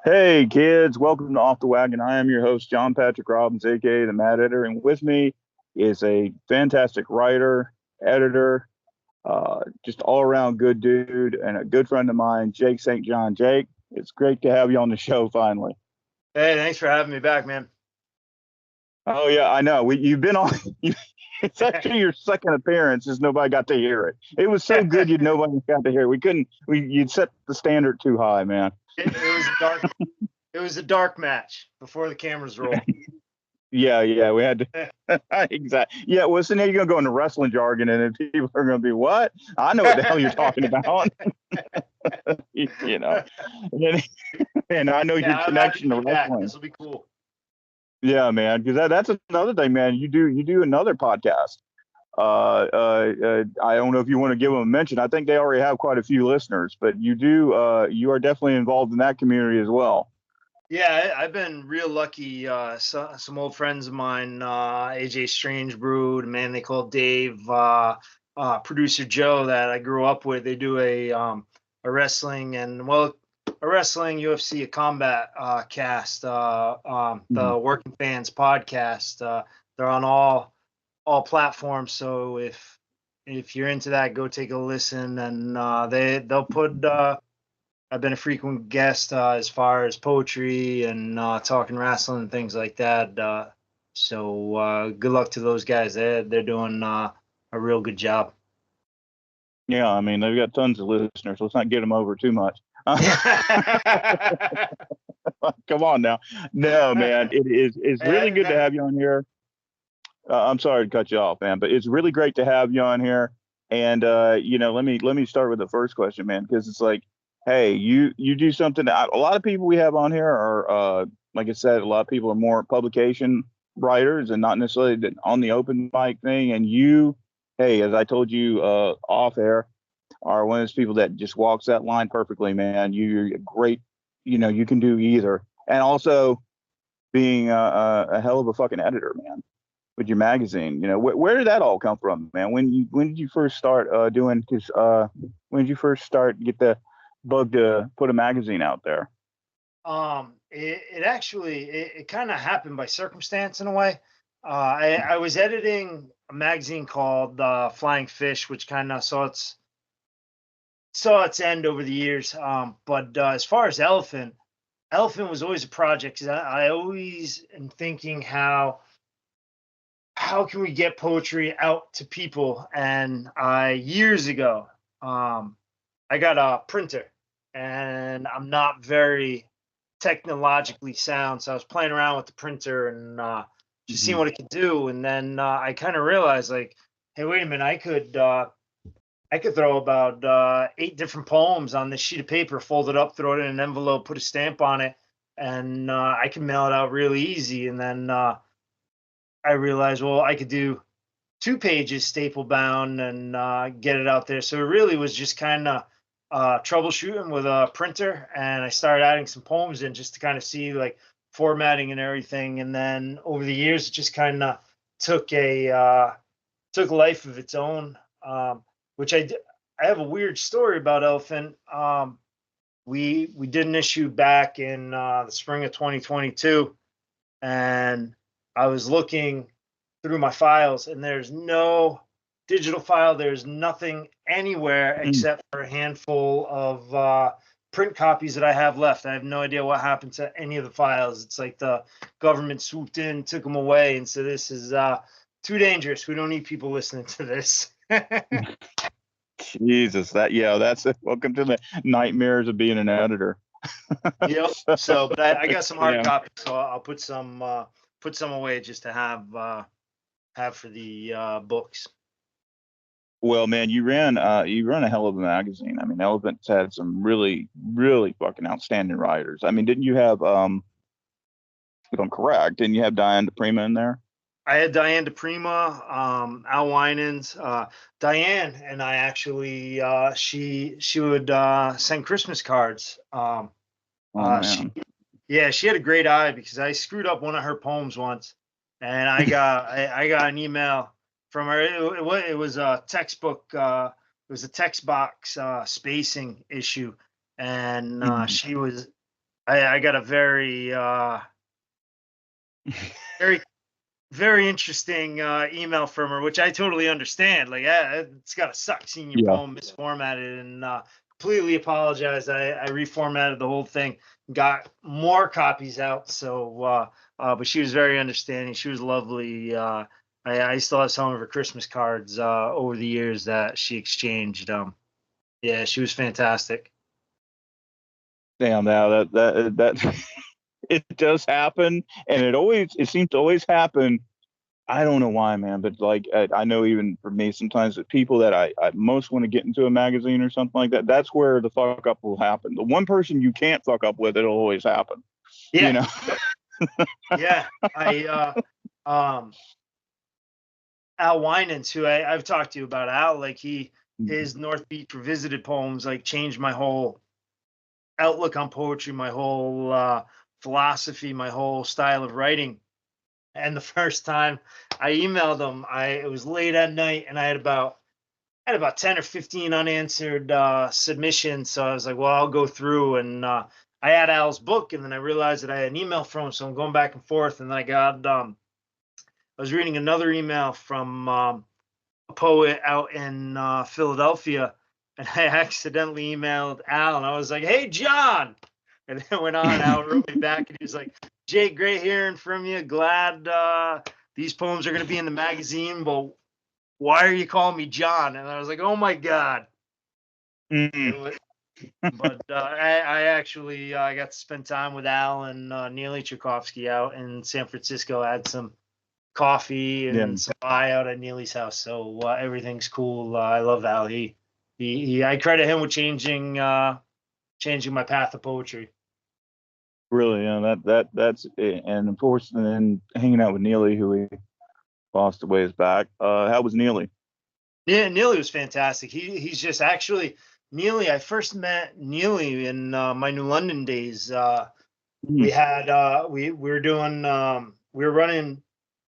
Hey kids, welcome to Off the Wagon. I am your host, John Patrick Robbins, aka the Mad Editor, and with me is a fantastic writer, editor, just all around good dude, and a good friend of mine, Jake St. John. Jake, it's great to have you on the show finally. Hey, thanks for having me back, man. Oh yeah, I know. You've been on. It's actually your second appearance, as nobody got to hear it. It was so good, nobody got to hear it. We couldn't. You'd set the standard too high, man. It was a dark match before the cameras roll. Yeah, we had to. Exactly. Yeah, well, so now you're gonna go into wrestling jargon, and then people are gonna be, "What? I know what the hell you're talking about." you know, and, and I know your Yeah, I'm happy to connection to be back. wrestling. This will be cool. Yeah, man, because that's another thing, man. You do another podcast. I don't know if you want to give them a mention. I think they already have quite a few listeners, but you do. You are definitely involved in that community as well. Yeah, I've been real lucky. Some old friends of mine, AJ Strange Brood, a man they call Dave, producer Joe that I grew up with. They do a wrestling and a wrestling UFC, a combat cast, Mhm. the Working Fans podcast. They're on all platforms. So if you're into that, go take a listen. And they'll put. I've been a frequent guest as far as poetry and talking wrestling and things like that. So good luck to those guys. They're doing a real good job. Yeah, I mean they've got tons of listeners. Let's not get them over too much. Come on now. No, man, it's really good to That- have you on here. I'm sorry to cut you off, man, but it's really great to have you on here. And let me start with the first question, man, because it's like, hey, you do something that a lot of people we have on here are, like I said, a lot of people are more publication writers and not necessarily on the open mic thing. And you, hey, as I told you off air, are one of those people that just walks that line perfectly, man. You're a great, you can do either, and also being a hell of a fucking editor, man, with your magazine. Where did that all come from, man? When did you first start doing? Because when did you first start get the bug to put a magazine out there? it actually it kind of happened by circumstance in a way. I was editing a magazine called Flying Fish, which kind of saw its end over the years. But as far as Elephant was always a project. 'Cause I always am thinking how can we get poetry out to people? And I years ago, I got a printer, and I'm not very technologically sound, so I was playing around with the printer and just seeing Hmm. what it could do. And then I kind of realized, like, hey, wait a minute, I could throw about 8 different poems on this sheet of paper, fold it up, throw it in an envelope, put a stamp on it, and I can mail it out really easy. And then I realized, well, I could do 2 pages staple bound and get it out there. So it really was just kind of troubleshooting with a printer, and I started adding some poems in just to kind of see like formatting and everything. And then over the years, it just kind of took took life of its own. Which I have a weird story about Elephant. We did an issue back in the spring of 2022, and I was looking through my files, and there's no digital file. There's nothing anywhere except for a handful of print copies that I have left. I have no idea what happened to any of the files. It's like the government swooped in, took them away, and so this is too dangerous. We don't need people listening to this. Jesus, that's it. Welcome to the nightmares of being an editor. Yep. So, So, but I got some hard yeah. copies, so I'll put some away just to have for the books. Well, man, you run a hell of a magazine. I mean, Elephant's had some really, really fucking outstanding writers. I mean, didn't you have if I'm correct, didn't you have Diane DePrima in there? I had Diane DePrima, Al Winans. Diane and I actually, she would send Christmas cards. Oh She man. Yeah, she had a great eye because I screwed up one of her poems once, and I got an email from her. It was a textbook. It was a text box spacing issue, and Mhm. she was. I got a very very very interesting email from her, which I totally understand. Like, it's gotta suck seeing your Yeah. poem misformatted, and completely apologize. I reformatted the whole thing, got more copies out. So, but she was very understanding. She was lovely. I still have some of her Christmas cards over the years that she exchanged. Yeah, she was fantastic. Damn, now that it does happen, and it seems to always happen. I don't know why, man, but like I know even for me, sometimes the people that I most want to get into a magazine or something like that, that's where the fuck up will happen. The one person you can't fuck up with, it'll always happen. You Yeah, know? yep, yeah. Um, Al Winans, who I've talked to you about. Al, like his North Beach Revisited poems like changed my whole outlook on poetry, my whole philosophy, my whole style of writing. And the first time I emailed him, it was late at night, and I had about 10 or 15 unanswered submissions. So I was like, well, I'll go through, and I had Al's book, and then I realized that I had an email from him, so I'm going back and forth, and then I was reading another email from a poet out in Philadelphia, and I accidentally emailed Al, and I was like, "Hey, John," and then went on. Al wrote me back, and he was like, "Jake, great hearing from you. Glad these poems are going to be in the magazine, but why are you calling me John?" And I was like, "Oh my God." Mm, It was, but I actually I got to spend time with Al and Neely Tchaikovsky out in San Francisco. I had some coffee yeah, and some pie out at Neely's house. So everything's cool. I love Al. I credit him with changing my path of poetry. really, that's it. And of course, and then hanging out with Neely, who we lost a ways back. How was Neely? Yeah, Neely was fantastic. He's just actually Neely. I first met Neely in my New London days. We Mm, had we were doing we were running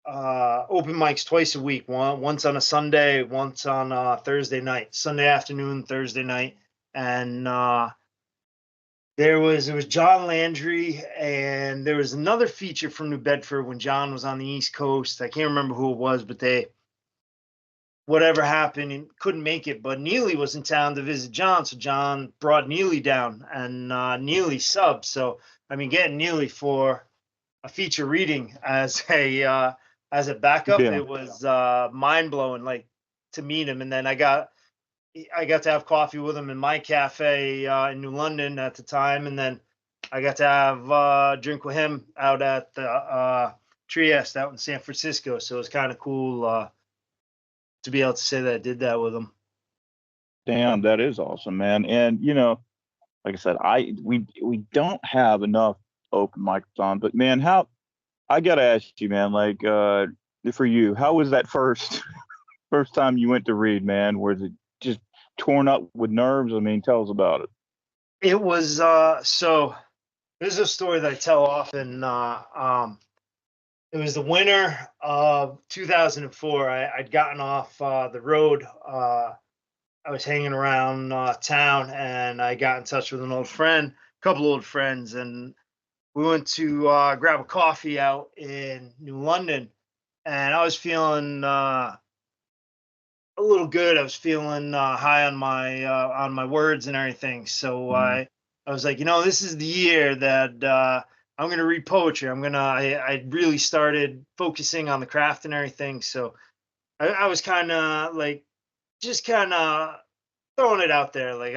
open mics twice a week. Once on a Sunday, once on Thursday night, Sunday afternoon, Thursday night, and there was John Landry, and there was another feature from New Bedford when John was on the East Coast. I can't remember who it was, but they whatever happened and couldn't make it. But Neely was in town to visit John, so John brought Neely down, and Neely subbed. So I mean, getting Neely for a feature reading as a backup, yeah, it was mind blowing. Like to meet him, and then I got to have coffee with him in my cafe in New London at the time, and then I got to have a drink with him out at the Trieste out in San Francisco. So it was kind of cool to be able to say that I did that with him. damn, that is awesome, man. And like I said, we don't have enough open mics on, but man, how I gotta ask you, man, like for you, how was that first time you went to read, man? Was it just torn up with nerves? I mean, tell us about it. It was so. This is a story that I tell often. It was the winter of 2004. I'd gotten off the road. I was hanging around town, and I got in touch with an old friend, a couple old friends, and we went to grab a coffee out in New London. And I was feeling a little good. I was feeling high on my words and everything. So Mhm. I was like, this is the year that I'm gonna read poetry. I really started focusing on the craft and everything. So I was kind of like just kind of throwing it out there. Like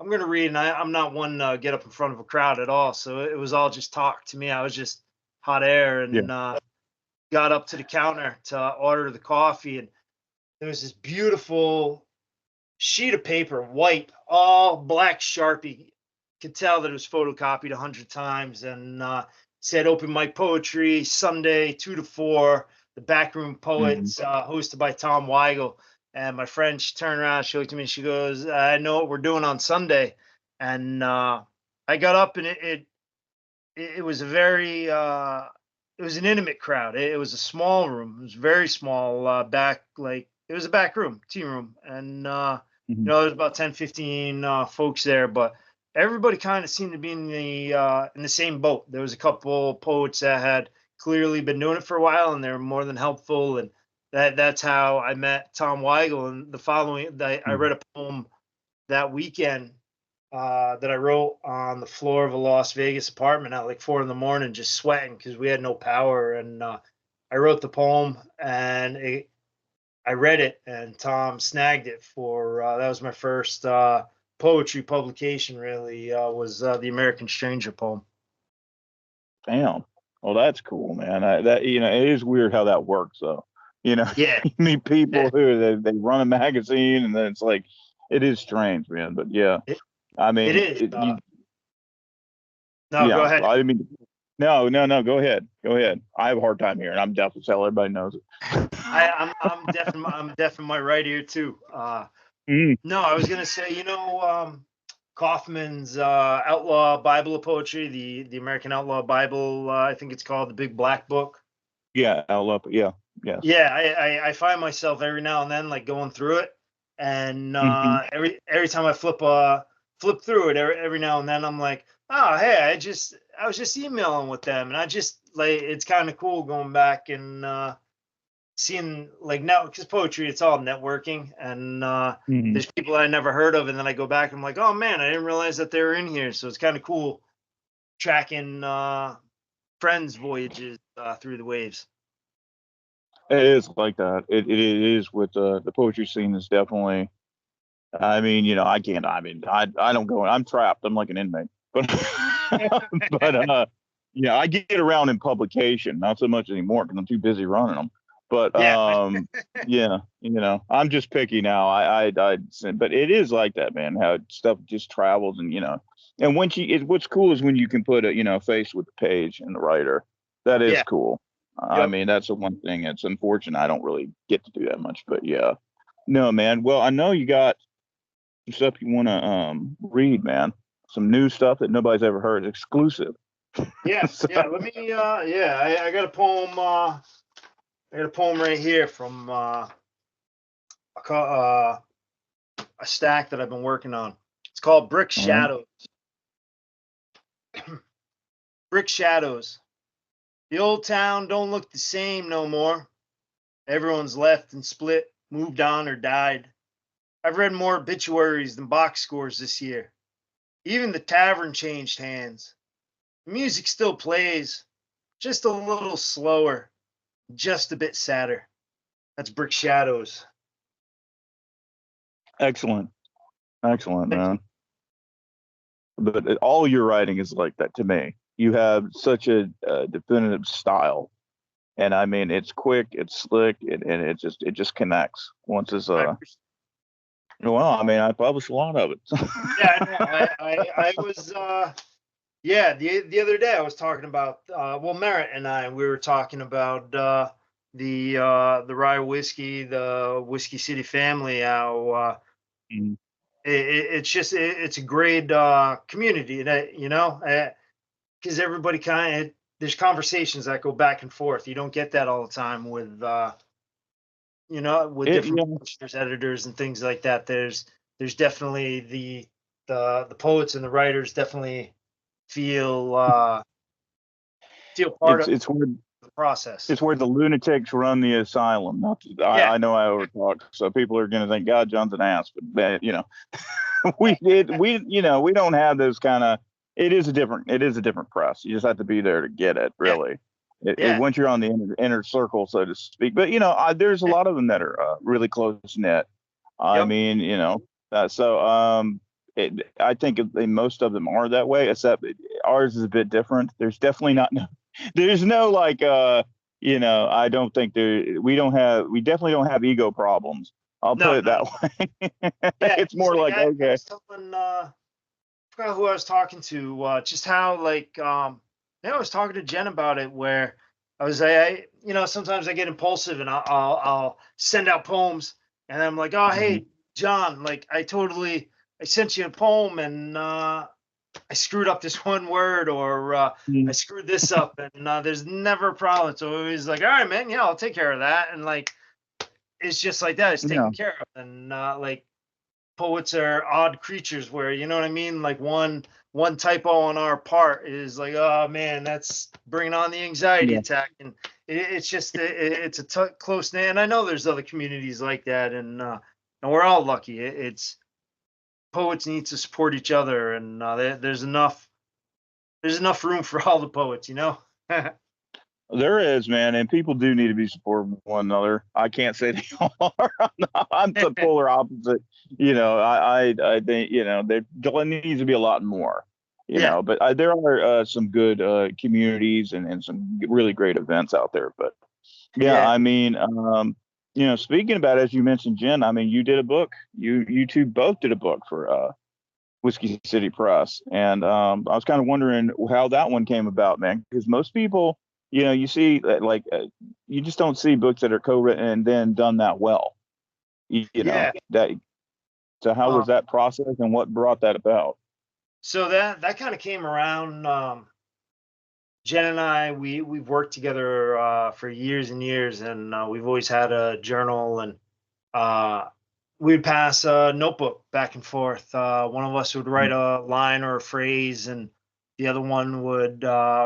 I'm gonna read, and I'm not one to get up in front of a crowd at all. So it was all just talk to me. I was just hot air, Yeah. and got up to the counter to order the coffee, and there was this beautiful sheet of paper, white, all black Sharpie. Could tell that it was photocopied 100 times, and said "Open Mic Poetry Sunday 2 to 4." The Backroom Mhm. Poets, hosted by Tom Weigel. And my friend, she turned around, she looked at me, she goes, "I know what we're doing on Sunday." And I got up, and it was a very it was an intimate crowd. It was a small room. It was very small, back, like it was a back room, tea room, and Mhm. there's about 10, 15 folks there. But everybody kind of seemed to be in the same boat. There was a couple poets that had clearly been doing it for a while, and they were more than helpful. And that's how I met Tom Weigel. And the following, I Mhm. read a poem that weekend that I wrote on the floor of a Las Vegas apartment at like 4 in the morning, just sweating because we had no power. And I wrote the poem, and I read it, and Tom snagged it for that was my first poetry publication. Really was the American Stranger poem. Damn. Well, that's cool, man. That it is weird how that works, though. You know, Yeah, you meet people it, who they run a magazine, and then it's like it is strange, man. But yeah, it, I it mean, is. you No, go yeah. ahead. I didn't mean. No, no, no. Go ahead. Go ahead. I have a hard time here, and I'm deaf as hell. Everybody knows it. I'm deaf in my right ear too. Mm, No, I was gonna say, Kaufman's Outlaw Bible of Poetry, the American Outlaw Bible, I think it's called the Big Black Book. yeah, I love it. Yeah, yes. Yeah, I find myself every now and then like going through it, and Hmm. every time I flip through it, every now and then I'm like, oh hey, I was just emailing with them, and I just like it's kind of cool going back and seeing like now because poetry it's all networking, and Hmm. there's people I never heard of, and then I go back and I'm like, oh man, I didn't realize that they were in here. So it's kind of cool tracking friends voyages through the waves. It is like that. It is with the poetry scene is definitely. I mean, I can't. I mean, I don't go. I'm trapped. I'm like an inmate. But but I get around in publication, not so much anymore because I'm too busy running them. But Yeah, yeah, I'm just picky now. But it is like that, man. How stuff just travels, and and what's cool is when you can put a face with the page and the writer. That is yeah, cool. I yep. mean, that's the one thing. It's unfortunate I don't really get to do that much, but yeah. No, man. Well, I know you got some stuff you want to read, man. Some new stuff that nobody's ever heard, exclusive. Yeah, So, yeah. Let me. Yeah, I got a poem. I got a poem right here from a stack that I've been working on. It's called Brick all right. Shadows. Brick Shadows. The old town don't look the same no more. Everyone's left and split, moved on or died. I've read more obituaries than box scores this year. Even the tavern changed hands. The music still plays, just a little slower, just a bit sadder. That's Brick Shadows. Excellent, excellent, Thank you. man. But all your writing is like that to me. You have such a definitive style, and I mean, it's quick, it's slick, and it just connects. Once it's I well, I mean, I published a lot of it. Yeah, I know. I was yeah, the other day I was talking about well, Merritt and we were talking about the rye whiskey, the Whiskey City family, how Mm. it's just it's a great community that because everybody kind of there's conversations that go back and forth. You don't get that all the time with with different Yeah, publishers, editors, and things like that. There's definitely the poets and the writers definitely feel feel part it's of it's where the process. it's where the lunatics run the asylum. Not to, Yeah, I know I overtalk, so people are going to think God John's an ass, but yeah, we don't have those kind of. It is a different press. You just have to be there to get it. yeah, Really, yeah, once you're on the inner circle, so to speak. But there's a yeah. lot of them that are really close knit. I Yep. mean, so I think most of them are that way. Except ours is a bit different. There's definitely not. There's no like. I don't think we definitely don't have ego problems. I'll No, put it no, that no. way. Yeah, It's 'cause, more like like, I okay, was telling I forgot who I was talking to, just how like I was talking to Jen about it where sometimes I get impulsive and I'll send out poems and I'm like, oh mhm, hey John, like I sent you a poem and I screwed up this one word or I mhm, screwed this up and there's never a problem. So he's like, all right, man, yeah, I'll take care of that. And like it's just like that, it's yeah, taken care of. And like poets are odd creatures where, you know what I mean? Like one typo on our part is like, oh man, that's bringing on the anxiety Yeah. attack. And it's just it's a close knit. And I know there's other communities like that, and we're all lucky. It's poets need to support each other, and there's enough room for all the poets, you know. There is, man, and people do need to be supportive of one another. I can't say they are. I'm the polar opposite. I think there needs to be a lot more. Yeah, But there are some good communities and some really great events out there. But yeah, yeah, I mean, speaking about as you mentioned, Jen, I mean, you did a book. You two both did a book for Whiskey City Press, and I was kind of wondering how that one came about, man, because most people, you see that you just don't see books that are co-written and then done that well. yeah. That. So how Um, was that process, and what brought that about? so that kind of came around. Jen and I, we've worked together for years and years, and we've always had a journal, and uh, we'd pass a notebook back and forth. One of us would write a line or a phrase, and the other one would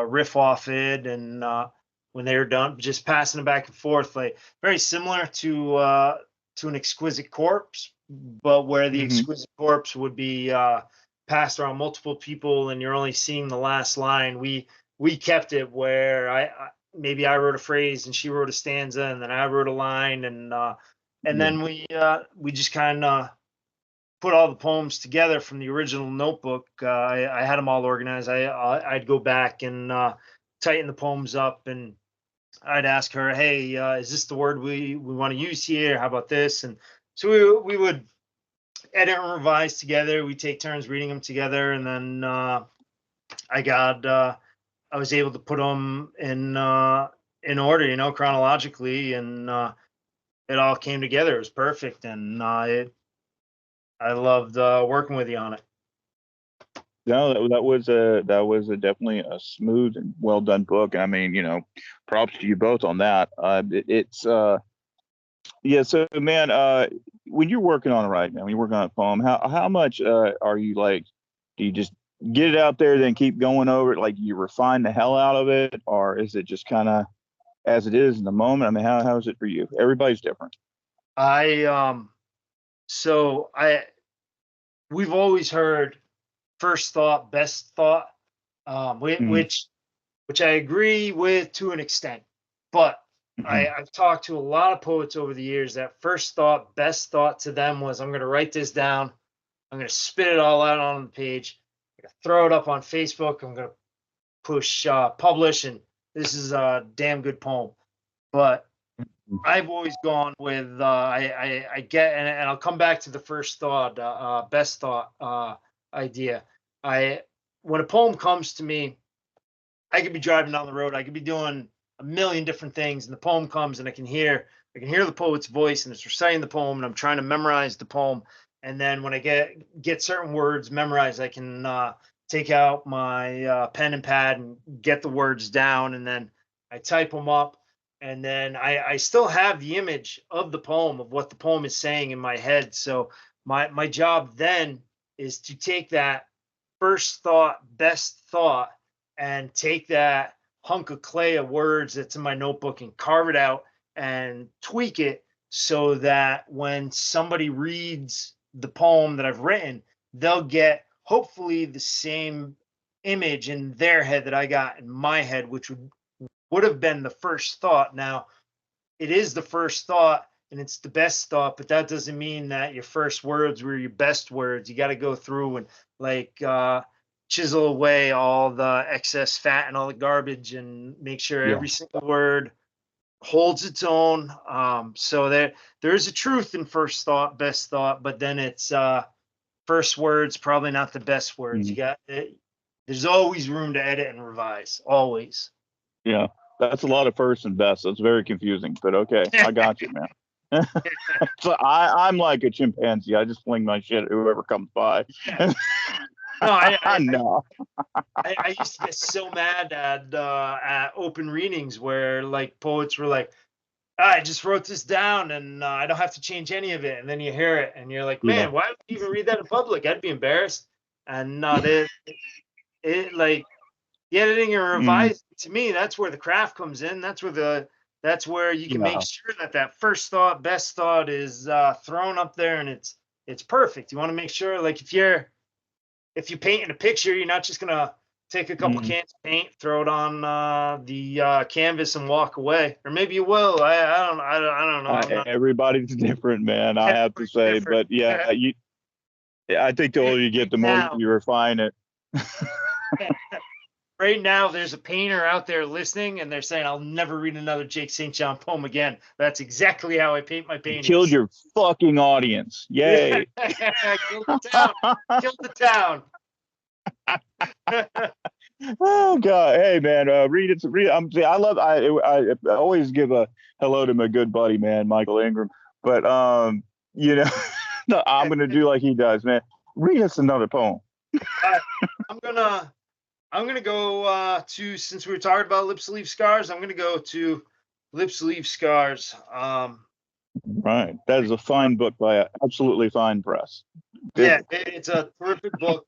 riff off it. And when they were done, just passing it back and forth, like very similar to an exquisite corpse, but where the Mm-hmm. exquisite corpse would be passed around multiple people, and you're only seeing the last line. We kept it where maybe I wrote a phrase and she wrote a stanza, and then I wrote a line, and Yeah. then we just kind of put all the poems together from the original notebook. I had them all organized. I'd go back and tighten the poems up, and I'd ask her, "Hey, is this the word we want to use here? How about this?" And so we would edit and revise together. We take turns reading them together, and then I got I was able to put them in order, chronologically, and it all came together. It was perfect, and I loved working with you on it. No, that was definitely a smooth and well done book. I mean, props to you both on that. It's yeah. So, man, when you're working on it right now, when you're working on a poem, how much are you like? Do you just get it out there, then keep going over it? Like, you refine the hell out of it, or is it just kind of as it is in the moment? I mean, how is it for you? Everybody's different. I so I We've always heard first thought, best thought, Mhm. which I agree with to an extent. But Mhm. I've talked to a lot of poets over the years that first thought, best thought to them was, I'm going to write this down. I'm going to spit it all out on the page. I'm going to throw it up on Facebook. I'm going to push publish, and this is a damn good poem. But I've always gone with I get, and I'll come back to the first thought, best thought idea. I When a poem comes to me, I could be driving down the road, I could be doing a million different things, and the poem comes, and I can hear the poet's voice, and it's reciting the poem, and I'm trying to memorize the poem. And then when I get certain words memorized, I can take out my pen and pad and get the words down, and then I type them up, and then I still have the image of the poem, of what the poem is saying in my head. So my job then is to take that first thought, best thought, and take that hunk of clay of words that's in my notebook and carve it out and tweak it so that when somebody reads the poem that I've written, they'll get hopefully the same image in their head that I got in my head, which would have been the first thought. Now, it is the first thought and it's the best thought, but that doesn't mean that your first words were your best words. You got to go through and like chisel away all the excess fat and all the garbage and make sure Yeah. every single word holds its own. So there is a truth in first thought, best thought, but then it's first words probably not the best words. Mhm. You got it. There's always room to edit and revise. Always. Yeah. That's a lot of first and best. That's very confusing, but okay, I got you, man. So I'm like a chimpanzee. I just fling my shit at whoever comes by. Yeah. No, No. I used to get so mad at open readings where like poets were like, I just wrote this down and I don't have to change any of it. And then you hear it and you're like, Yeah. man, why would you even read that in public? I'd be embarrassed. And not it like the editing and Mm, revising, to me, that's where the craft comes in. That's where you can make yeah. sure that that first thought, best thought is thrown up there and it's perfect. You want to make sure, like if you're painting a picture, you're not just gonna take a couple Mm. cans of paint, throw it on the canvas, and walk away. Or maybe you will. I don't know. I'm not. Everybody's different, man. I have to Everybody's say, different. but yeah, I think the older you get, Right the more now, you refine it. right now, there's a painter out there listening, and they're saying, "I'll never read another Jake St. John poem again." That's exactly how I paint my You killed paintings. your fucking audience. Yeah, Yay. killed the town. Killed the town. Oh God! Hey man, read it. Read. See, I love. I always give a hello to my good buddy, man, Michael Ingram. But you know, no, I'm gonna do like he does, man. Read us another poem. All right, I'm gonna I'm gonna go to, since we were talking about Lip Sleeve Scars, I'm gonna go to Lip Sleeve Scars. Right. That is a fine book by an absolutely fine press. Yeah, Did it's a terrific book.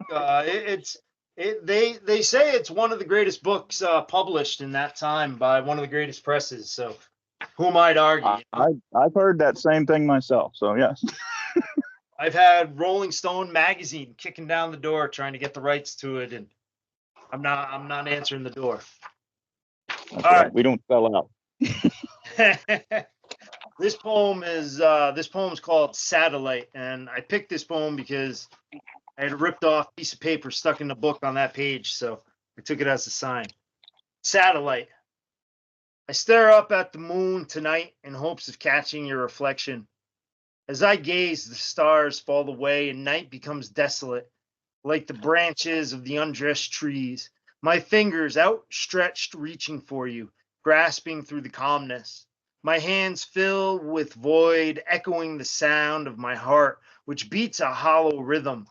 They say it's one of the greatest books published in that time by one of the greatest presses. So who might argue? I've heard that same thing myself. So yes. I've had Rolling Stone magazine kicking down the door trying to get the rights to it, and I'm not answering the door. That's All right. We don't sell out. right. This poem's called Satellite, and I picked this poem because I had a ripped off piece of paper stuck in the book on that page, so I took it as a sign. Satellite. I stare up at the moon tonight in hopes of catching your reflection. As I gaze, the stars fall away and night becomes desolate, like the branches of the undressed trees. My fingers outstretched, reaching for you, grasping through the calmness. My hands fill with void, echoing the sound of my heart, which beats a hollow rhythm.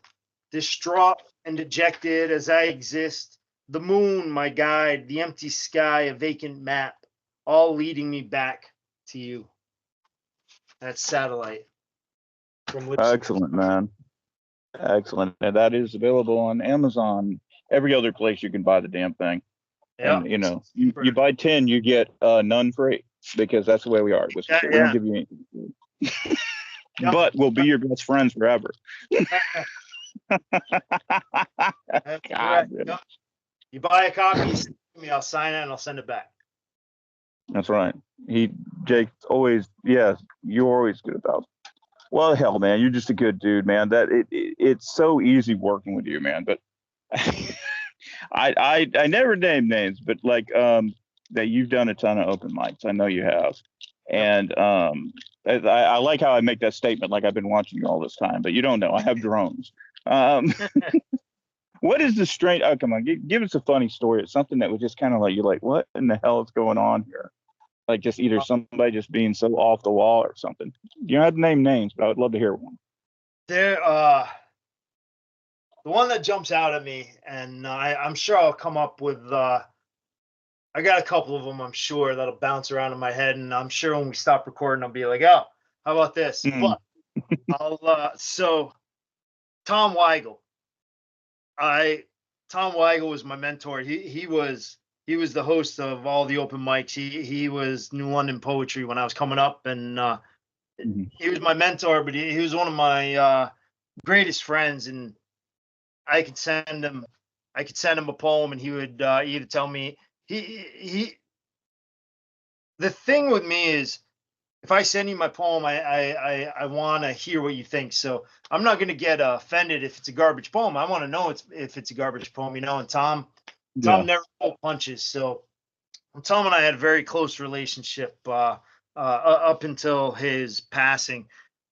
Distraught and dejected as I exist, the moon, my guide, the empty sky, a vacant map, all leading me back to you. That's Satellite from Lips. Excellent, man. Excellent. And that is available on Amazon, every other place you can buy the damn thing. Yeah. And you buy 10, you get none free because that's the way we are at Whiskey Yeah, Show. We don't yeah. give you anything. Yep. But we'll be your best friends forever. That's God, correct. Yep. You buy a copy, you send it to me, I'll sign it and I'll send it back. that's right. Jake, always, yes, you're always good about it. Well, hell, man, you're just a good dude, man. It's so easy working with you, man. But I never name names, but like that you've done a ton of open mics. I know you have, Yep. and I like how I make that statement, like I've been watching you all this time. But you don't know, I have drones. Um, what is the strange? Oh, come on, give us a funny story. It's something that was just kind of like you're like, what in the hell is going on here? Like just either somebody just being so off the wall or something. You don't have to name names, but I would love to hear one. There, the one that jumps out at me, and I'm sure I'll come up with. I got a couple of them, I'm sure, that'll bounce around in my head, and I'm sure when we stop recording, I'll be like, "Oh, how about this?" Mm, But I'll. So Tom Weigel, I Tom Weigel was my mentor. He was the host of all the open mics. He was New London Poetry when I was coming up, and mhm. he was my mentor. But he was one of my greatest friends, and I could send him a poem, and he would either tell me he. The thing with me is, if I send you my poem, I want to hear what you think. So I'm not going to get offended if it's a garbage poem. I want to know if it's a garbage poem, And Tom Yeah. never pulled punches. So Tom and I had a very close relationship up until his passing,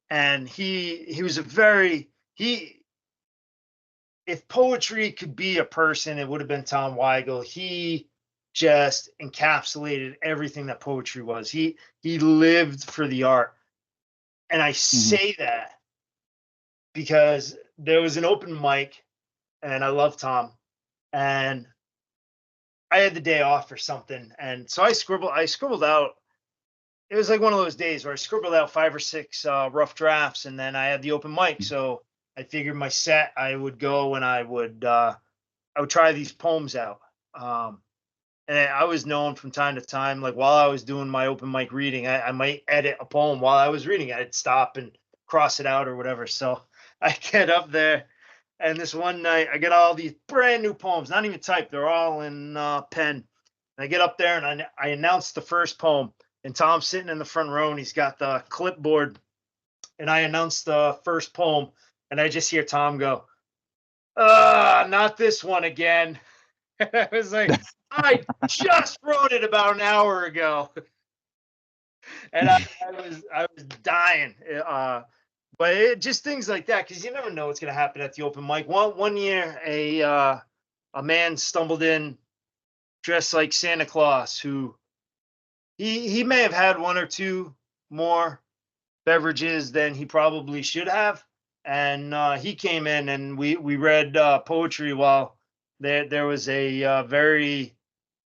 and he was a very he. If poetry could be a person, it would have been Tom Weigel. He just encapsulated everything that poetry was. He lived for the art. And I Hmm. say that because there was an open mic and I love Tom, and I had the day off or something. And so I scribbled out it was like one of those days where I scribbled out 5 or 6 rough drafts, and then I had the open mic. So I figured my set, I would go and I would try these poems out. Um, and I was known from time to time, like while I was doing my open mic reading, I might edit a poem while I was reading it. I'd stop and cross it out or whatever. So I get up there, and this one night I get all these brand new poems, not even typed, they're all in pen. And I get up there and I announce the first poem, and Tom's sitting in the front row and he's got the clipboard, and I announce the first poem, and I just hear Tom go, not this one again. I was like, I just wrote it about an hour ago, and I was dying. But just things like that, because you never know what's going to happen at the open mic. One year, a man stumbled in dressed like Santa Claus, who he may have had one or two more beverages than he probably should have, and he came in and we read poetry while there was a very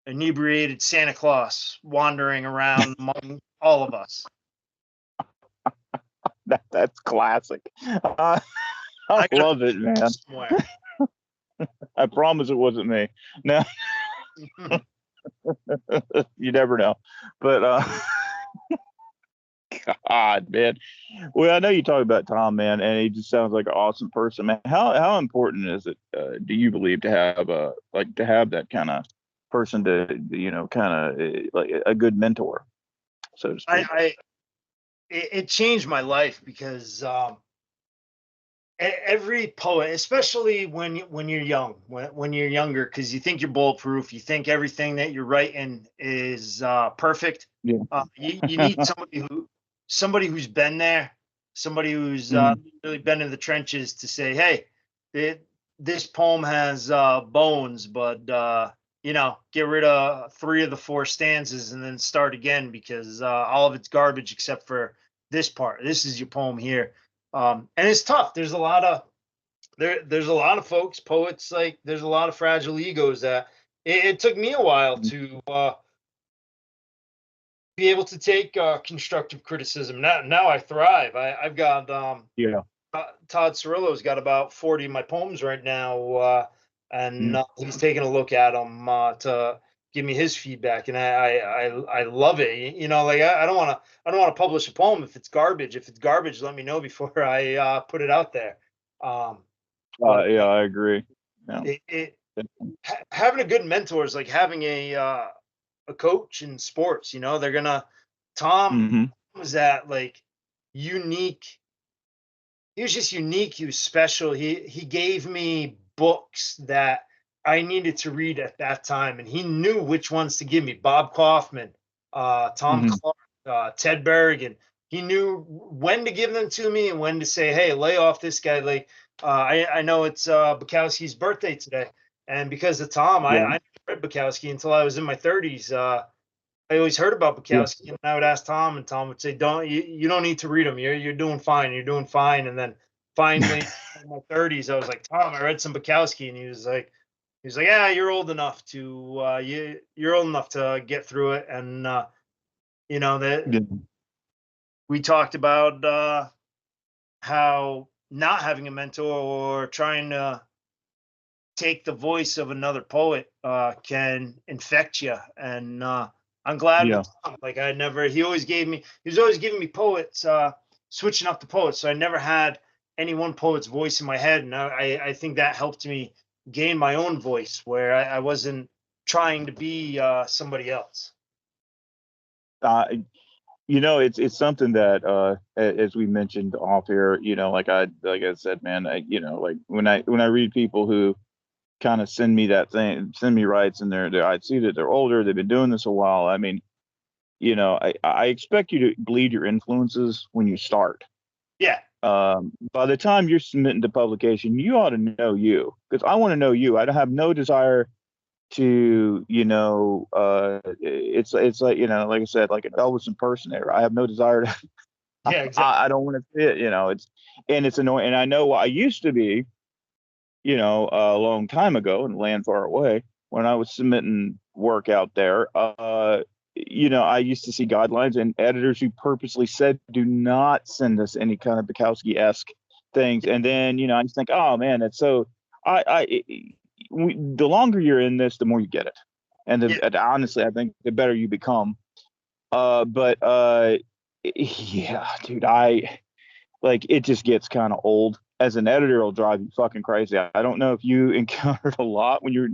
inebriated Santa Claus wandering around among all of us. That's classic. I love it, man. Somewhere. I promise it wasn't me. No, you never know. But God, man. Well, I know you talk about Tom, man, and he just sounds like an awesome person, man. How important is it, do you believe, to have that kind of person to, kind of like a good mentor, so to speak? It changed my life because every poet, especially when you're young, when you're younger, because you think you're bulletproof, you think everything that you're writing is perfect. Yeah. You need somebody who's been there, somebody who's really been in the trenches to say, hey, this poem has bones, but get rid of 3 of the 4 stanzas and then start again, because all of it's garbage except for this part. This is your poem here. And it's tough. There's a lot of folks, poets, like there's a lot of fragile egos that it took me a while to be able to take constructive criticism. Now I thrive. I've got Todd Cirillo's got about 40 of my poems right now, and he's taking a look at them to give me his feedback, and I love it. Like I don't want to publish a poem if it's garbage. If it's garbage, let me know before I put it out there. Yeah, I agree. Yeah. Having a good mentor is like having a coach in sports. They're gonna. Tom was that like unique. He was just unique. He was special. He gave me books that I needed to read at that time, and he knew which ones to give me. Bob Kaufman, Tom Clark, Ted Berrigan. He knew when to give them to me and when to say, "Hey, lay off this guy." Like I know it's Bukowski's birthday today, and because of Tom, I never read Bukowski until I was in my 30s. I always heard about Bukowski, and I would ask Tom, and Tom would say, you don't need to read them. You're doing fine. You're doing fine." And then finally, in my 30s, I was like, "Tom, I read some Bukowski," and he was like, "Yeah, you're old enough to you're old enough to get through it." And that we talked about how not having a mentor or trying to take the voice of another poet can infect you, and I'm glad with Tom. Like he was always giving me poets, switching up the poets. So I never had any one poet's voice in my head. And I think that helped me gain my own voice, where I wasn't trying to be somebody else. It's something that, as we mentioned off here, like I said, man, like when I read people who kind of send me rights, and I see that they're older, they've been doing this a while. I mean, I expect you to bleed your influences when you start. Yeah. By the time you're submitting to publication, you ought to know you, because I want to know you. I don't have no desire to, it's like, like I said, like an Elvis impersonator. I have no desire to. Yeah, exactly. I don't want to see it. It's annoying, and I know I used to be, a long time ago in land far away, when I was submitting work out there, I used to see guidelines and editors who purposely said, do not send us any kind of Bukowski-esque things. And then, I just think, oh man, it's so, the longer you're in this, the more you get it. Yeah. And honestly, I think the better you become. But yeah, dude, it just gets kind of old. As an editor, it'll drive you fucking crazy. I don't know if you encountered a lot when you're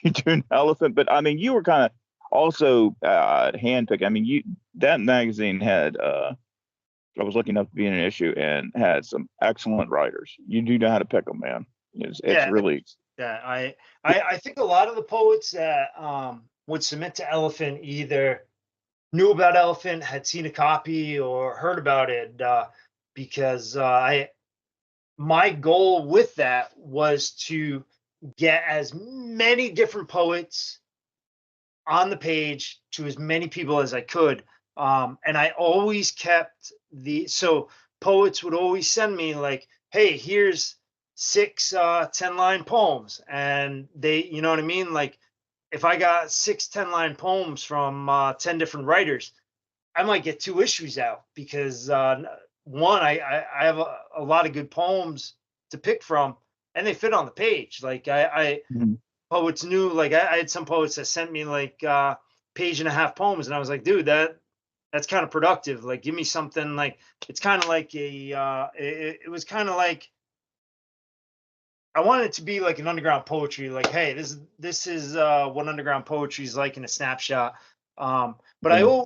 doing Elephant, but I mean, you were kind of also handpicked. I mean, that magazine had I was lucky enough to be in an issue and had some excellent writers. You do know how to pick them, man. It's Yeah. really Yeah. I think a lot of the poets that would submit to Elephant either knew about Elephant, had seen a copy, or heard about it, because my goal with that was to get as many different poets on the page to as many people as I could. And I always kept so poets would always send me like, hey, here's 6 10-line poems. And they, you know what I mean? Like if I got 6 10-line poems from 10 different writers, I might get 2 issues out because one, I have a lot of good poems to pick from, and they fit on the page. Like I Mhm. poets knew, like I had some poets that sent me like page and a half poems, and I was like, dude, that's kind of productive. Like, give me something like it's kind of like it was kind of like I wanted it to be like an underground poetry. Like, hey, this is what underground poetry is like in a snapshot. But Yeah.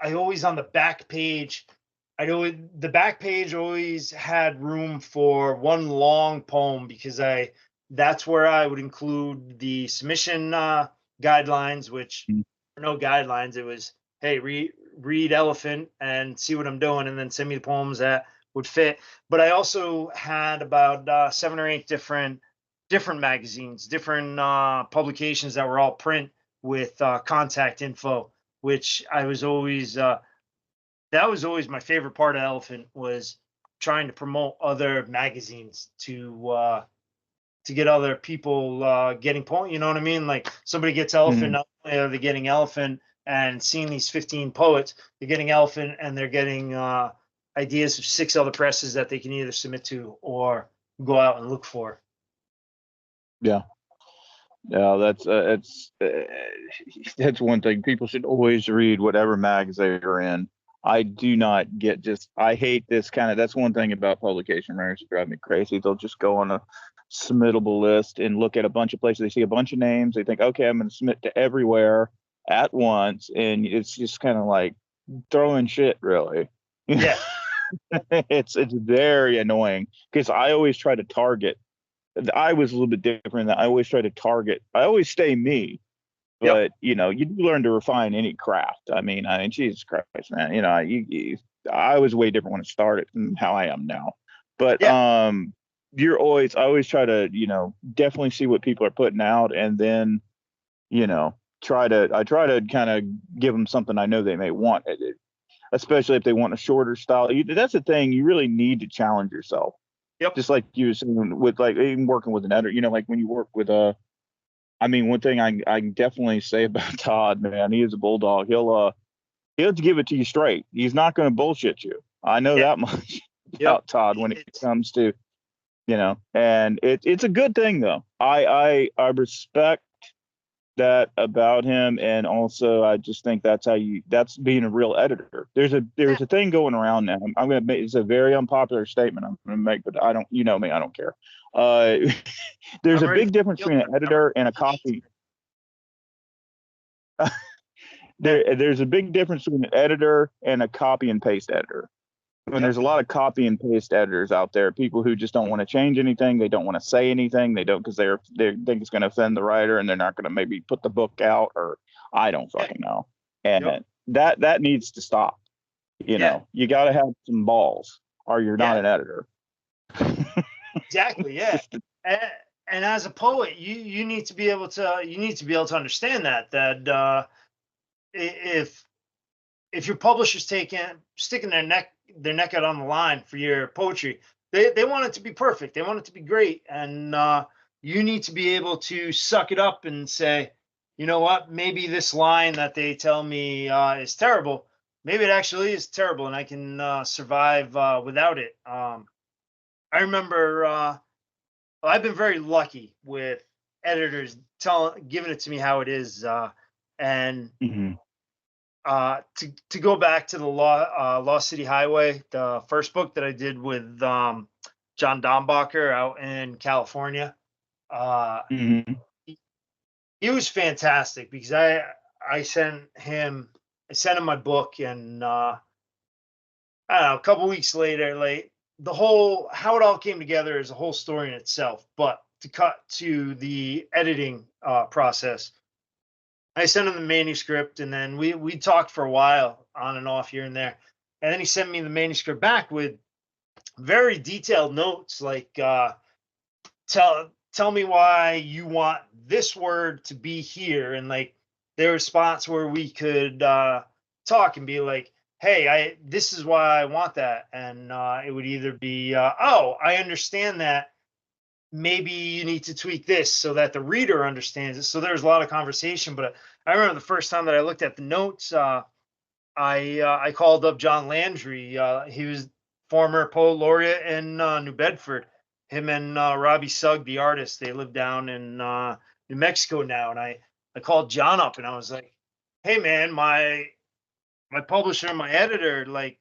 I always on the back page, the back page always had room for one long poem because that's where I would include the submission guidelines, which Mhm. were no guidelines. It was, hey, read Elephant and see what I'm doing, and then send me the poems that would fit. But I also had about 7 or 8 different magazines, different publications that were all print with contact info, which I was always that was always my favorite part of Elephant, was trying to promote other magazines to get other people getting point. You know what I mean? Like somebody gets Elephant, Mhm. not only are they getting Elephant and seeing these 15 poets, they're getting Elephant and they're getting ideas of 6 other presses that they can either submit to or go out and look for. Yeah. Yeah, that's one thing. People should always read whatever mags they're in. I do not get just I hate this kind of that's one thing about publication writers that drive me crazy. They'll just go on a submittable list and look at a bunch of places. They see a bunch of names. They think, okay, I'm going to submit to everywhere at once, and it's just kind of like throwing shit, really. Yeah, It's very annoying because I always try to target. I was a little bit different. I always try to target. I always stay me, yep, but you do learn to refine any craft. I mean, Jesus Christ, man. I was way different when I started than how I am now. But yeah, I always try to, definitely see what people are putting out, and then, you know, I try to kind of give them something I know they may want, especially if they want a shorter style. That's the thing. You really need to challenge yourself, yep. just like you were saying with like even working with an editor. Like when you work with I mean, one thing I can definitely say about Todd, man, he is a bulldog. He'll give it to you straight. He's not going to bullshit you. I know Yeah, that much yep. about Todd when it It's comes to, and it's a good thing though. I respect that about him, and also I just think that's being a real editor. yeah, There's a thing going around now. I'm gonna make it's a very unpopular statement I'm gonna make, but I don't me, I don't care. Uh, there's I'm a ready big for difference the between an editor and a copy. yeah, There's a big difference between an editor and a copy and paste editor. And yep, there's a lot of copy and paste editors out there, people who just don't want to change anything. They don't want to say anything. They don't because they think it's going to offend the writer, and they're not going to maybe put the book out, or I don't yeah, fucking know. yep, And that needs to stop. yeah, You got to have some balls, or you're not yeah. an editor. Exactly. It's Yeah. just And, and as a poet, you need to be able to understand that if your publisher's sticking their neck out on the line for your poetry, they want it to be perfect. They want it to be great, and you need to be able to suck it up and say, you know what? Maybe this line that they tell me is terrible. Maybe it actually is terrible, and I can survive without it. I remember I've been very lucky with editors giving it to me how it is, and Hmm. to go back to the Lost City Highway, the first book that I did with John Dombacher out in California. Uh, Hmm. he was fantastic because I sent him my book, and I don't know, a couple weeks later, like the whole how it all came together is a whole story in itself. But to cut to the editing process, I sent him the manuscript, and then we talked for a while on and off here and there, and then he sent me the manuscript back with very detailed notes like tell me why you want this word to be here, and like there were spots where we could talk and be like, hey, I this is why I want that, and it would either be oh, I understand that, maybe you need to tweak this so that the reader understands it. So there's a lot of conversation. But I remember the first time that I looked at the notes, I called up John Landry. He was former poet laureate in New Bedford. Him and Robbie Sugg, the artist, they live down in New Mexico now. And I called John up, and I was like, "Hey man, my publisher and my editor like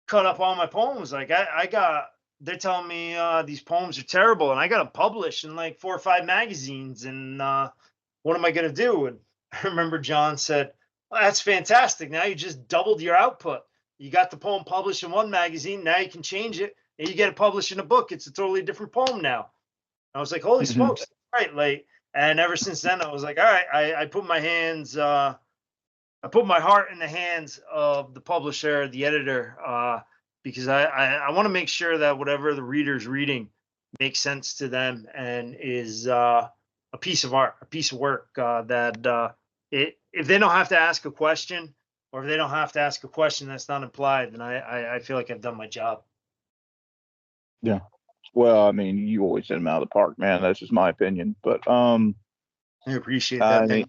cut up all my poems. Like I got they're telling me these poems are terrible, and I got to publish in like 4 or 5 magazines. And what am I gonna do?" And I remember John said, well, that's fantastic. Now you just doubled your output. You got the poem published in one magazine. Now you can change it and you get it published in a book. It's a totally different poem now. I was like, holy Hmm. smokes, right? Like, and ever since then, I was like, all right, I put my hands, I put my heart in the hands of the publisher, the editor, because I want to make sure that whatever the reader's reading makes sense to them and is a piece of art, a piece of work that if they don't have to ask a question, or if they don't have to ask a question that's not implied, then I feel like I've done my job. Yeah. Well, I mean, you always hit them out of the park, man. That's just my opinion. But I appreciate I that. mean, Thank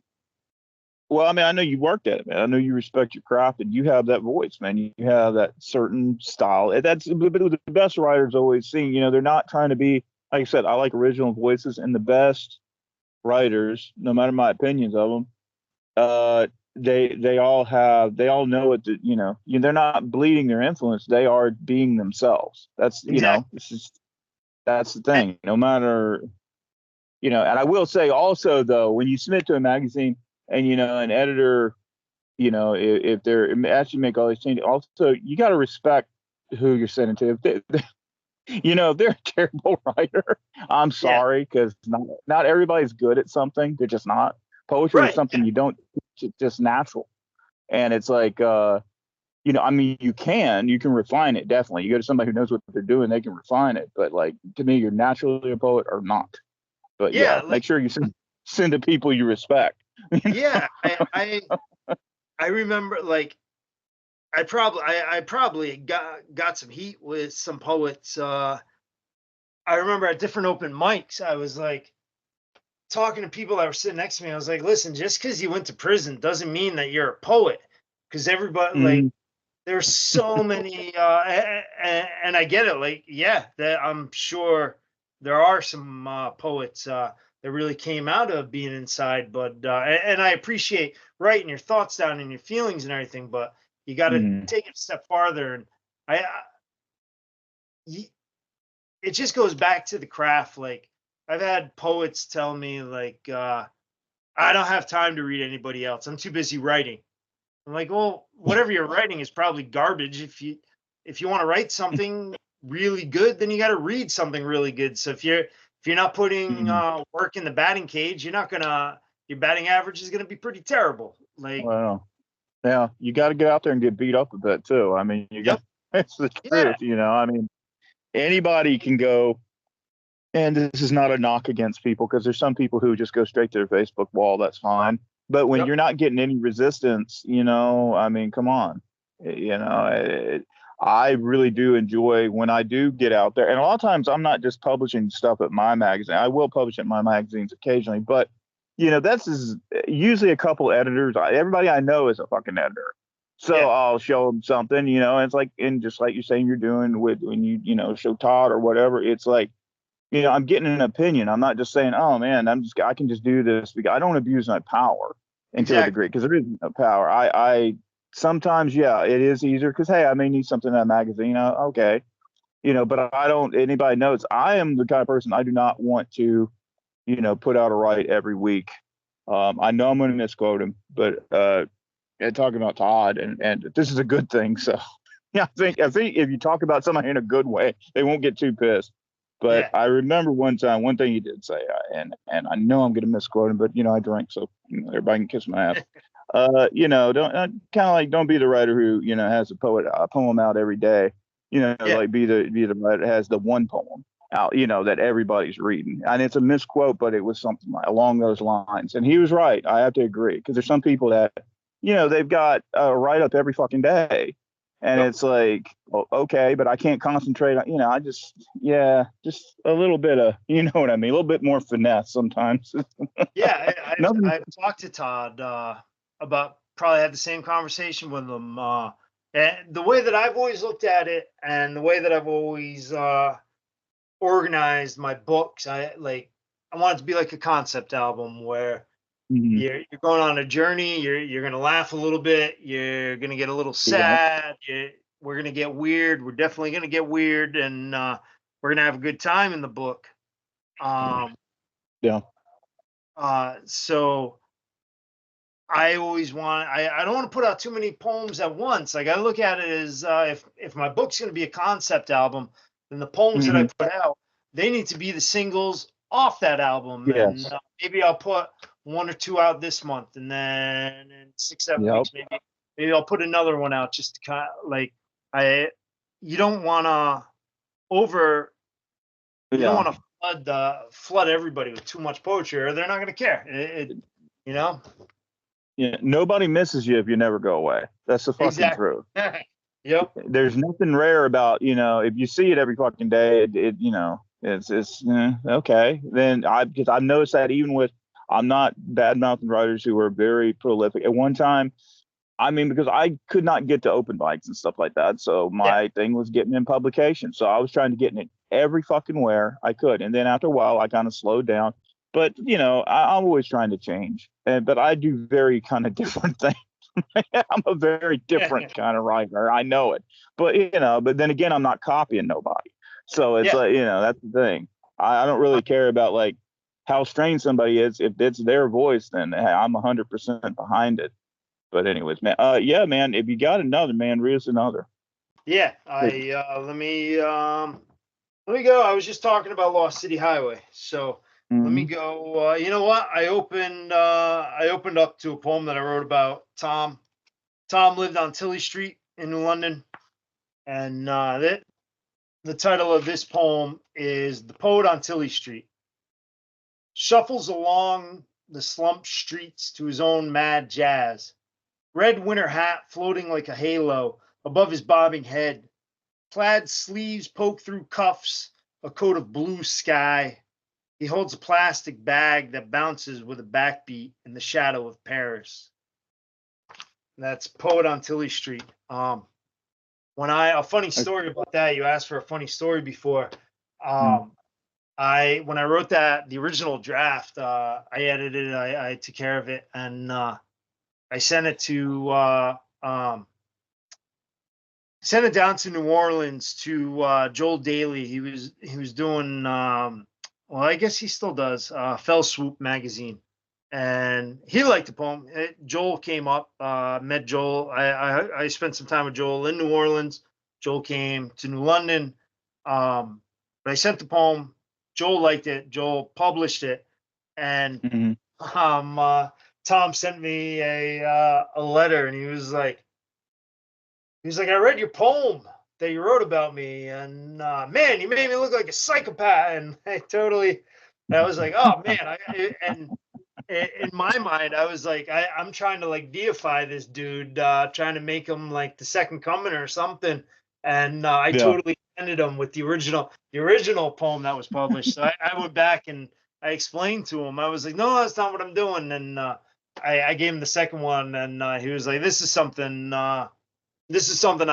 well, I mean, I know you worked at it, man. I know you respect your craft, and you have that voice, man. You have that certain style. And that's the best writers always sing. You know, they're not trying to be, like I said, I like original voices, and the best writers, no matter my opinions of them, uh, they all know what they're not bleeding their influence. They are being themselves. That's you. Exactly. it's just that's the thing. No matter and I will say also though, when you submit to a magazine and an editor, if they're actually make all these changes, also you got to respect who you're sending to. If they're a terrible writer, I'm Yeah. sorry, because not everybody's good at something. They're just not. Poetry is Right. something you don't. It's just natural, and it's like I mean, you can refine it definitely. You go to somebody who knows what they're doing, they can refine it. But like to me, you're naturally a poet or not. But Yeah. yeah, Like make sure you send to people you respect. yeah. I remember like I probably got some heat with some poets. I remember at different open mics, I was like talking to people that were sitting next to me. I was like, listen, just because you went to prison doesn't mean that you're a poet. Because everybody like Mhm. there's so many and I get it. Like, yeah, that I'm sure there are some poets that really came out of being inside, but and I appreciate writing your thoughts down and your feelings and everything, but you got to Mhm. take it a step farther. And I, y- it just goes back to the craft. Like I've had poets tell me like I don't have time to read anybody else, I'm too busy writing. I'm like, well, whatever you're writing is probably garbage. If you want to write something really good, then you got to read something really good. So if you're not putting Mhm. work in the batting cage, your batting average is gonna be pretty terrible. Like, Well, yeah, you got to get out there and get beat up a bit too. I mean, you got yep, it's the yeah, truth. I mean, anybody can go. And this is not a knock against people because there's some people who just go straight to their Facebook wall. That's fine. But when yep, you're not getting any resistance, I mean, come on. I really do enjoy when I do get out there. And a lot of times I'm not just publishing stuff at my magazine. I will publish at my magazines occasionally, but That's usually a couple editors. Everybody I know is a fucking editor. So Yeah, I'll show them something, and it's like, and just like you're saying you're doing with when show Todd or whatever, it's like, I'm getting an opinion. I'm not just saying, oh man, I can just do this because I don't abuse my power into a exactly. degree because there is no power. I sometimes, yeah, it is easier because hey, I may need something in a magazine. Okay, but I don't. Anybody knows I am the kind of person I do not want to, put out a write every week. I know I'm going to misquote him, but and talking about Todd, and this is a good thing. So yeah, I think if you talk about somebody in a good way, they won't get too pissed. But Yeah. I remember one time, one thing he did say, and I know I'm going to misquote him, but I drink, so everybody can kiss my ass. Don't kind of like don't be the writer who has a poem out every day. Yeah. Like be the writer that has the one poem out, that everybody's reading. And it's a misquote, but it was something like along those lines. And he was right. I have to agree because there's some people that they've got a write up every fucking day, and Yep. it's like, well, okay, but I can't concentrate on, I just, yeah, just a little bit of, you know what I mean, a little bit more finesse sometimes. Yeah, Nothing. I've talked to Todd about probably had the same conversation with him. And the way that I've always looked at it, and the way that I've always organized my books, I want it to be like a concept album where Mhm. you're going on a journey. You're gonna laugh a little bit. You're gonna get a little Yeah, sad. We're gonna get weird. We're definitely gonna get weird, and we're gonna have a good time in the book. Um, yeah. so I always want I don't want to put out too many poems at once. Like I look at it as if my book's going to be a concept album, then the poems that I Hmm. put out, they need to be the singles off that album, and Yes. maybe I'll put one or two out this month, and then in 6 7 weeks Yep. maybe I'll put another one out just to kind of like I you don't want to over you don't Yeah. want to flood everybody with too much poetry or they're not going to care. You know. Yeah. Nobody misses you if you never go away. That's the fucking Exactly. truth. Yep. There's nothing rare about, if you see it every fucking day, it's okay. Then because I've noticed that even with, I'm not bad mouthing writers who are very prolific. At one time, I mean, because I could not get to open mics and stuff like that. So Yeah. my thing was getting in publication. So I was trying to get in it every fucking where I could. And then after a while, I kind of slowed down. But, I'm always trying to change. But I do very kind of different things. I'm a very different kind of writer. I know it. But then again, I'm not copying nobody. So it's Yeah. like, that's the thing. I don't really care about like how strange somebody is. If it's their voice, then hey, I'm 100% behind it. But anyways, man, yeah, man, if you got another, man, read us another. Yeah. Let me go. I was just talking about Lost City Highway. So let me Mm-hmm. go. You know what? I opened up to a poem that I wrote about Tom. Tom lived on Tilly Street in New London. And the title of this poem is The Poet on Tilly Street. Shuffles along the slumped streets to his own mad jazz. Red winter hat floating like a halo above his bobbing head. Plaid sleeves poke through cuffs, a coat of blue sky. He holds a plastic bag that bounces with a backbeat in the shadow of Paris. That's Poet on Tilly Street. A funny story about that. You asked for a funny story before. Mm-hmm. Um, when I wrote the original draft, I edited it. I took care of it, and I sent it down to New Orleans to Joel Daly. He was doing well, I guess he still does Fell Swoop magazine, and he liked the poem. Joel came up, met Joel. I spent some time with Joel in New Orleans. Joel came to New London, but I sent the poem. Joel liked it. Joel published it, and Mm-hmm. um, uh, Tom sent me a letter, and he was like, I read your poem that you wrote about me, and man, you made me look like a psychopath. And I was like, oh man, and in my mind, I was like, I'm trying to like deify this dude, trying to make him like the second coming or something. And I Yeah. totally ended him with the original poem that was published. So I went back and I explained to him. I was like, no, that's not what I'm doing. And I gave him the second one, and he was like, this is something I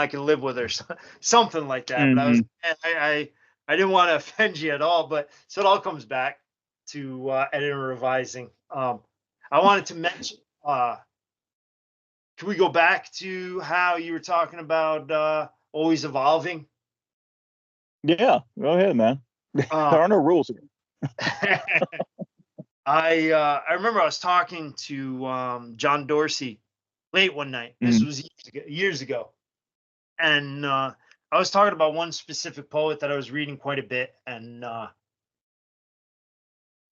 can live with, or something like that. But I was, Hmm. man, I didn't want to offend you at all. But so it all comes back to editing and revising. I wanted to mention. Can we go back to how you were talking about always evolving? Yeah, go ahead, man. Uh, There are no rules here. I remember I was talking to John Dorsey late one night. This Mm-hmm. was years ago, and I was talking about one specific poet that I was reading quite a bit, and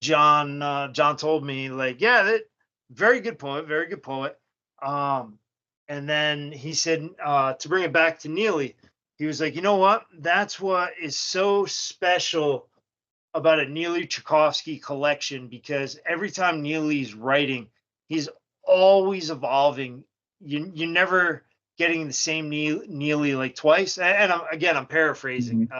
John told me like, yeah, that very good poet, very good poet. Um, and then he said to bring it back to Neely, he was like, you know what? That's what is so special about a Neely Tchaikovsky collection, because every time Neely's writing, he's always evolving. You're never getting the same Neely like twice. And I'm paraphrasing, Hmm.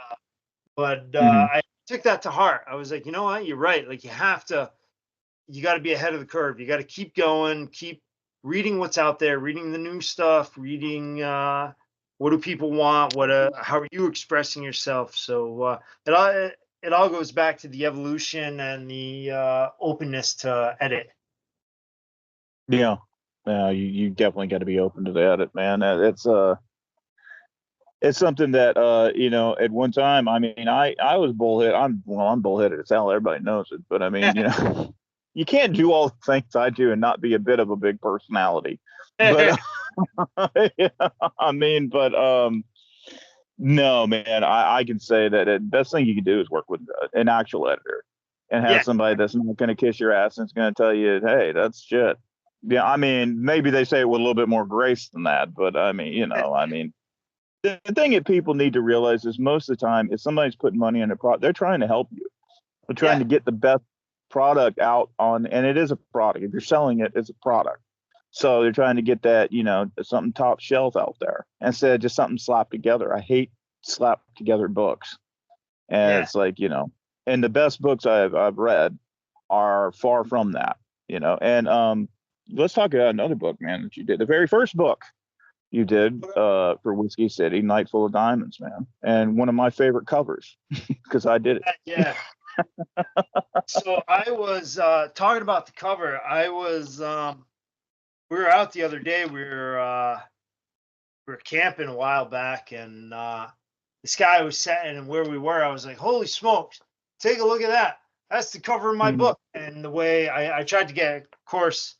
but Hmm. I took that to heart. I was like, you know what? You're right. Like you got to be ahead of the curve. You got to keep going, keep reading what's out there, reading the new stuff, reading what do people want, how are you expressing yourself. So it all goes back to the evolution and the openness to edit. Yeah, you definitely got to be open to that, man. It's something that at one time, I mean, I was bullhead. I'm bullheaded as hell. Everybody knows it, but I mean, you can't do all the things I do and not be a bit of a big personality. But yeah, I mean, but no, man, I can say that the best thing you can do is work with an actual editor and have Yeah, somebody that's not going to kiss your ass and it's going to tell you, hey, that's shit. Yeah, I mean, maybe they say it with a little bit more grace than that, but I mean, I mean, the thing that people need to realize is most of the time, if somebody's putting money in a product, they're trying to help you. They're trying yeah, to get the best product out on, and it is a product. If you're selling it, it's a product. So they're trying to get that, something top shelf out there instead of just something slapped together. I hate slapped together books. And yeah. it's like, and the best books I've read are far from that, And let's talk about another book, man, that you did. The very first book you did for Whiskey City, Night Full of Diamonds, man. And one of my favorite covers because I did it. Yeah. So I was talking about the cover. I was we were out the other day. We were camping a while back, and the sky was setting, and where we were, I was like, "Holy smokes! Take a look at that! That's the cover of my Mhm. book." And the way I tried to get, of course,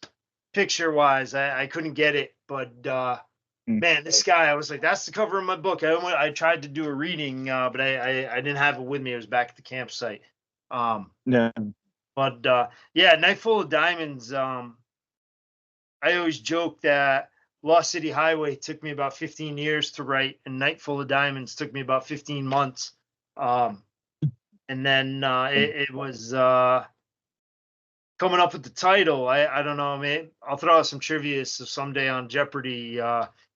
picture wise, I couldn't get it, but Mm. man, this guy, I was like, "That's the cover of my book." I tried to do a reading, but I didn't have it with me. It was back at the campsite. Um, Yeah. but yeah, Night Full of Diamonds. I always joke that Lost City Highway took me about 15 years to write, and Night Full of Diamonds took me about 15 months. Um, and then it was coming up with the title. I don't know. I mean, I'll throw out some trivia so someday on Jeopardy,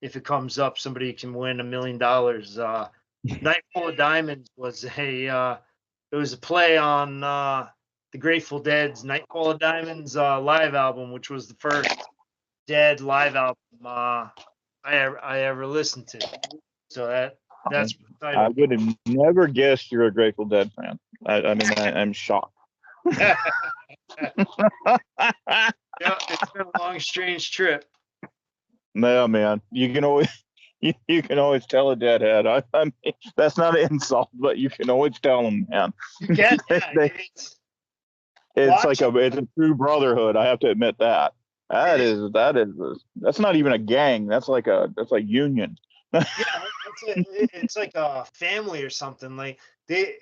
if it comes up, somebody can win $1 million. Night Full of Diamonds was it was a play on the Grateful Dead's Night Full of Diamonds live album, which was the first Dead live album I ever listened to. So that's the I title. would have never guessed you're a Grateful Dead fan. I mean, I'm shocked. Yeah, it's been a long, strange trip. No, man, you can always you can always tell a deadhead. I mean, that's not an insult, but you can always tell them, man. You can, yeah. They, it's like Watch. it's a true brotherhood. I have to admit that. It That is. is that's not even a gang. That's like union. Yeah, it's like a family or something. Like they,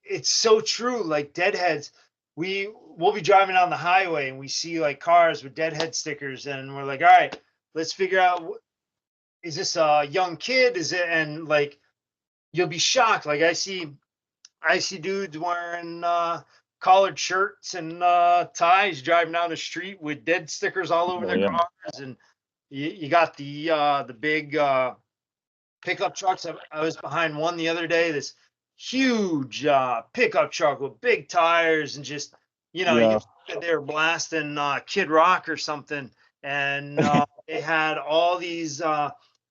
it's so true. Like Deadheads, we'll be driving on the highway and we see like cars with Deadhead stickers, and we're like, all right, let's figure out is this a young kid? Is it? And like you'll be shocked. Like I see dudes wearing collared shirts and ties driving down the street with dead stickers all over Oh their yeah. cars, and you got the big pickup trucks. I was behind one the other day. This huge pickup truck with big tires and just you Yeah. they were blasting Kid Rock or something, and they had all these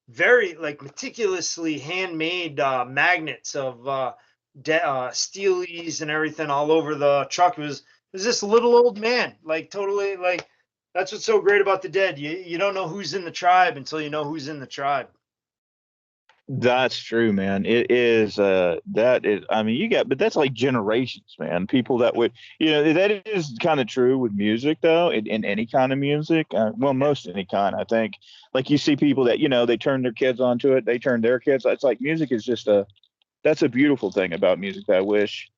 very like meticulously handmade magnets of steelies and everything all over the truck. It was this little old man, like totally like that's what's so great about the Dead. You don't know who's in the tribe until you know who's in the tribe. That's true, man. It is that is I mean you got but that's like generations, man. People that would that is kind of true with music though, in any kind of music. Well, most any kind, I think. Like you see people that, they turn their kids onto it, they turn their kids. It's like music is just that's a beautiful thing about music that I wish,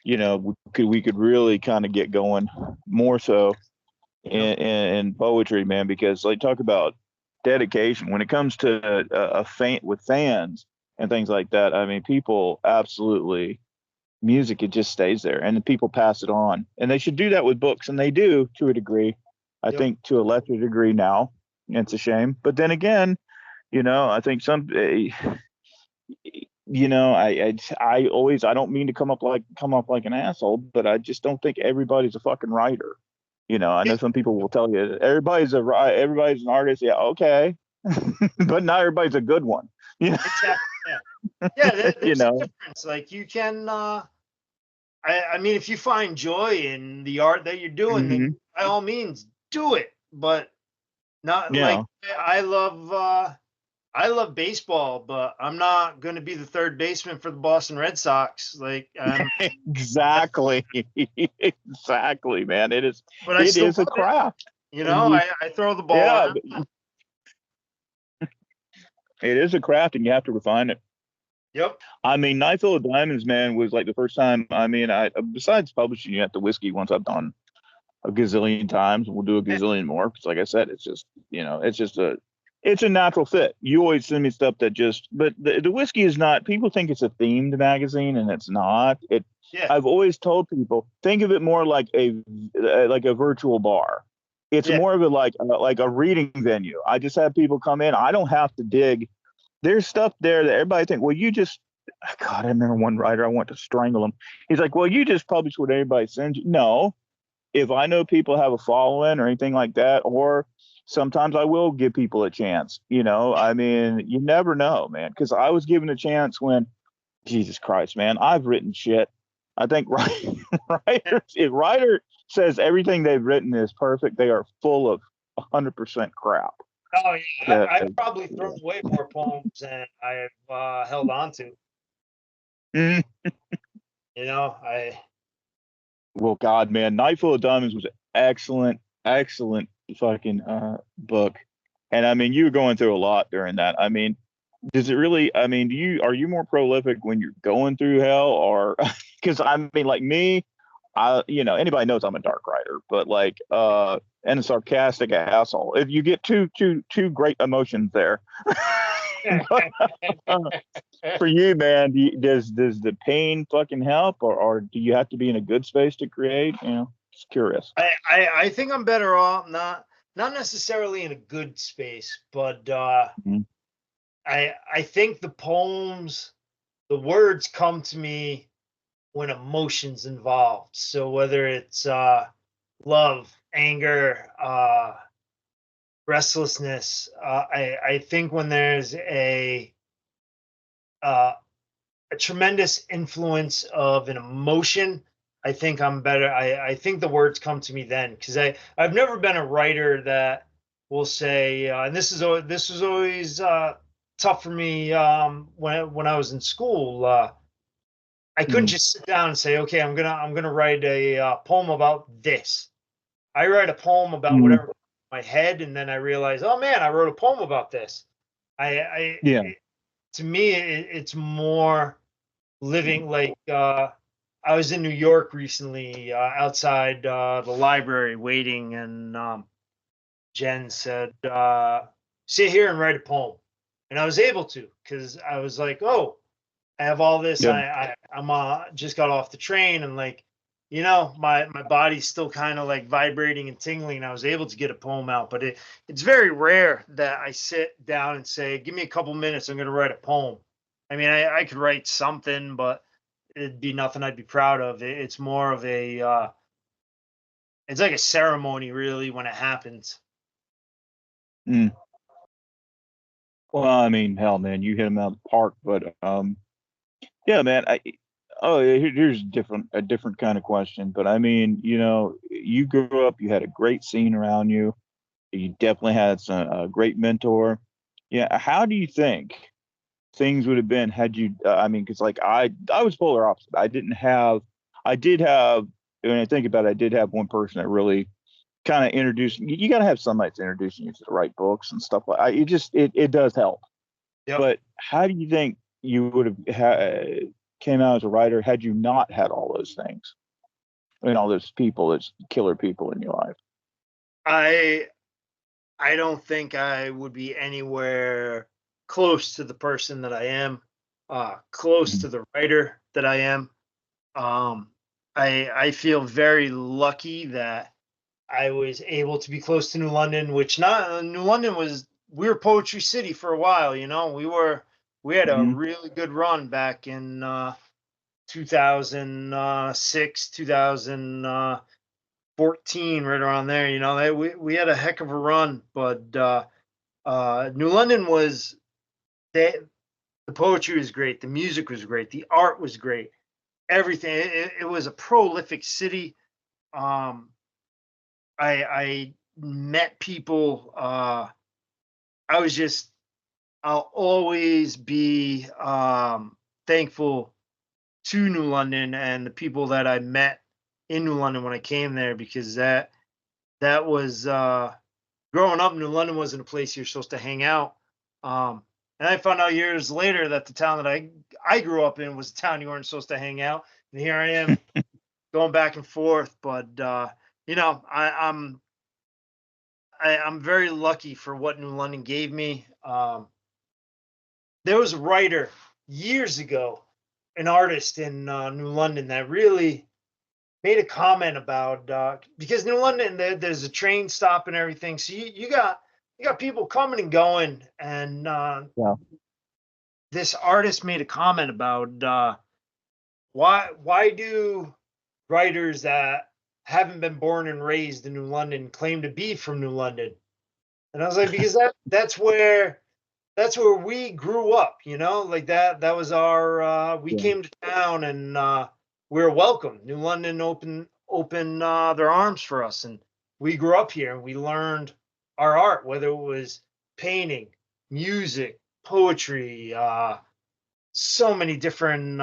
we could really kind of get going more so in poetry, man, because like talk about dedication when it comes to a fan with fans and things like that. I mean, people absolutely music, it just stays there and the people pass it on, and they should do that with books, and they do to a degree. I Yep. think to a lesser degree now. It's a shame, but then again, I think I always, I don't mean to come up like an asshole, but I just don't think everybody's a fucking writer. I know some people will tell you everybody's an artist. Yeah, okay, but not everybody's a good one. Exactly. Yeah. Yeah, You there's a know. difference. Like you can I mean, if you find joy in the art that you're doing, then Hmm. by all means do it. But not like Yeah. I love baseball, but I'm not going to be the third baseman for the Boston Red Sox. Like Exactly. Exactly, man. It is. but I It still is a love it. craft, You and know, I throw the ball yeah, around. it is a craft, and you have to refine it. Yep. I mean, Night Full of Diamonds, man, was like the first time. I mean, I besides publishing you at the whiskey once I've done a gazillion times. We'll do a Yeah. gazillion more because, like I said, it's just it's a natural fit. You always send me stuff that just, but the whiskey is not. People think it's a themed magazine, and it's not. Yeah. I've always told people think of it more like a virtual bar. It's Yeah. more of a like a reading venue. I just have people come in. I don't have to dig. There's stuff there that everybody think. Well, you just God. I remember one writer. I want to strangle him. He's like, well, you just publish what everybody sends you. No, if I know people have a following or anything like that, or sometimes I will give people a chance. I mean, you never know, man. Because I was given a chance when, Jesus Christ, man, I've written shit. I think writers, if writer says everything they've written is perfect, they are full of 100% crap. Oh yeah. 'Cause- I've probably thrown away more poems than I've held on to. Mm. You know, I Well, God, man, Night Full of Diamonds was an excellent, excellent fucking book. And I mean, you were going through a lot during that. I mean, does it really? I mean, are you more prolific when you're going through hell, or because I mean, like me, anybody knows I'm a dark writer, but like and a sarcastic asshole. If you get two great emotions there. For you, man, does the pain fucking help, or do you have to be in a good space to create? Just curious. I think I'm better off not necessarily in a good space, but Mhm. I think the words come to me when emotions involved. So whether it's love, anger, restlessness, I think when there's uh, a tremendous influence of an emotion, I think I'm better. I think the words come to me then because I've never been a writer that will say, and this was always tough for me when I was in school. I couldn't Mhm. just sit down and say, okay, I'm gonna write a poem about this. I write a poem about Mhm. whatever in my head, and then I realize, oh man, I wrote a poem about this. Yeah. To me, it's more living like I was in New York recently, outside the library waiting, and Jen said, "Sit here and write a poem," and I was able to because I was like, "Oh, I have all this. Yeah. I'm just got off the train, and like, my body's still kind of like vibrating and tingling. I was able to get a poem out, but it's very rare that I sit down and say, "Give me a couple minutes. I'm going to write a poem." I mean, I could write something, but it'd be nothing I'd be proud of. It's more of a it's like a ceremony really when it happens. Mm. Well, I mean, hell, man, you hit them out of the park. But yeah, man. Here's a different kind of question. But I mean, you grew up, you had a great scene around you. You definitely had a great mentor. Yeah. How do you think things would have been had you? I mean, because like I was polar opposite. I did have. When I think about it, I did have one person that really kind of introduced. You got to have somebody that's introducing you to the right books and stuff like. It does help. Yep. But how do you think you would have came out as a writer had you not had all those things and all those people, those killer people in your life? I I don't think I would be anywhere close to the person that I am, close to Mhm. the writer that I am. Um, I feel very lucky that I was able to be close to New London, which not New London was we were Poetry City for a while, we had a Mhm. really good run back in 2006, 2014, right around there. We had a heck of a run, but New London was they, the poetry was great, the music was great, the art was great, everything. It was a prolific city. Um, I met people. I was just I'll always be thankful to New London and the people that I met in New London when I came there, because that was growing up. New London wasn't a place you're supposed to hang out. Um, and I found out years later that the town that I grew up in was a town you weren't supposed to hang out. And here I am going back and forth. But I'm very lucky for what New London gave me. There was a writer years ago, an artist in New London that really made a comment about because New London there's a train stop and everything, so you got people coming and going, and Yeah. this artist made a comment about why do writers that haven't been born and raised in New London claim to be from New London? And I was like, because that's where we grew up, like that was our we Yeah. came to town, and we were welcome. New London opened their arms for us, and we grew up here and we learned our art, whether it was painting, music, poetry, so many different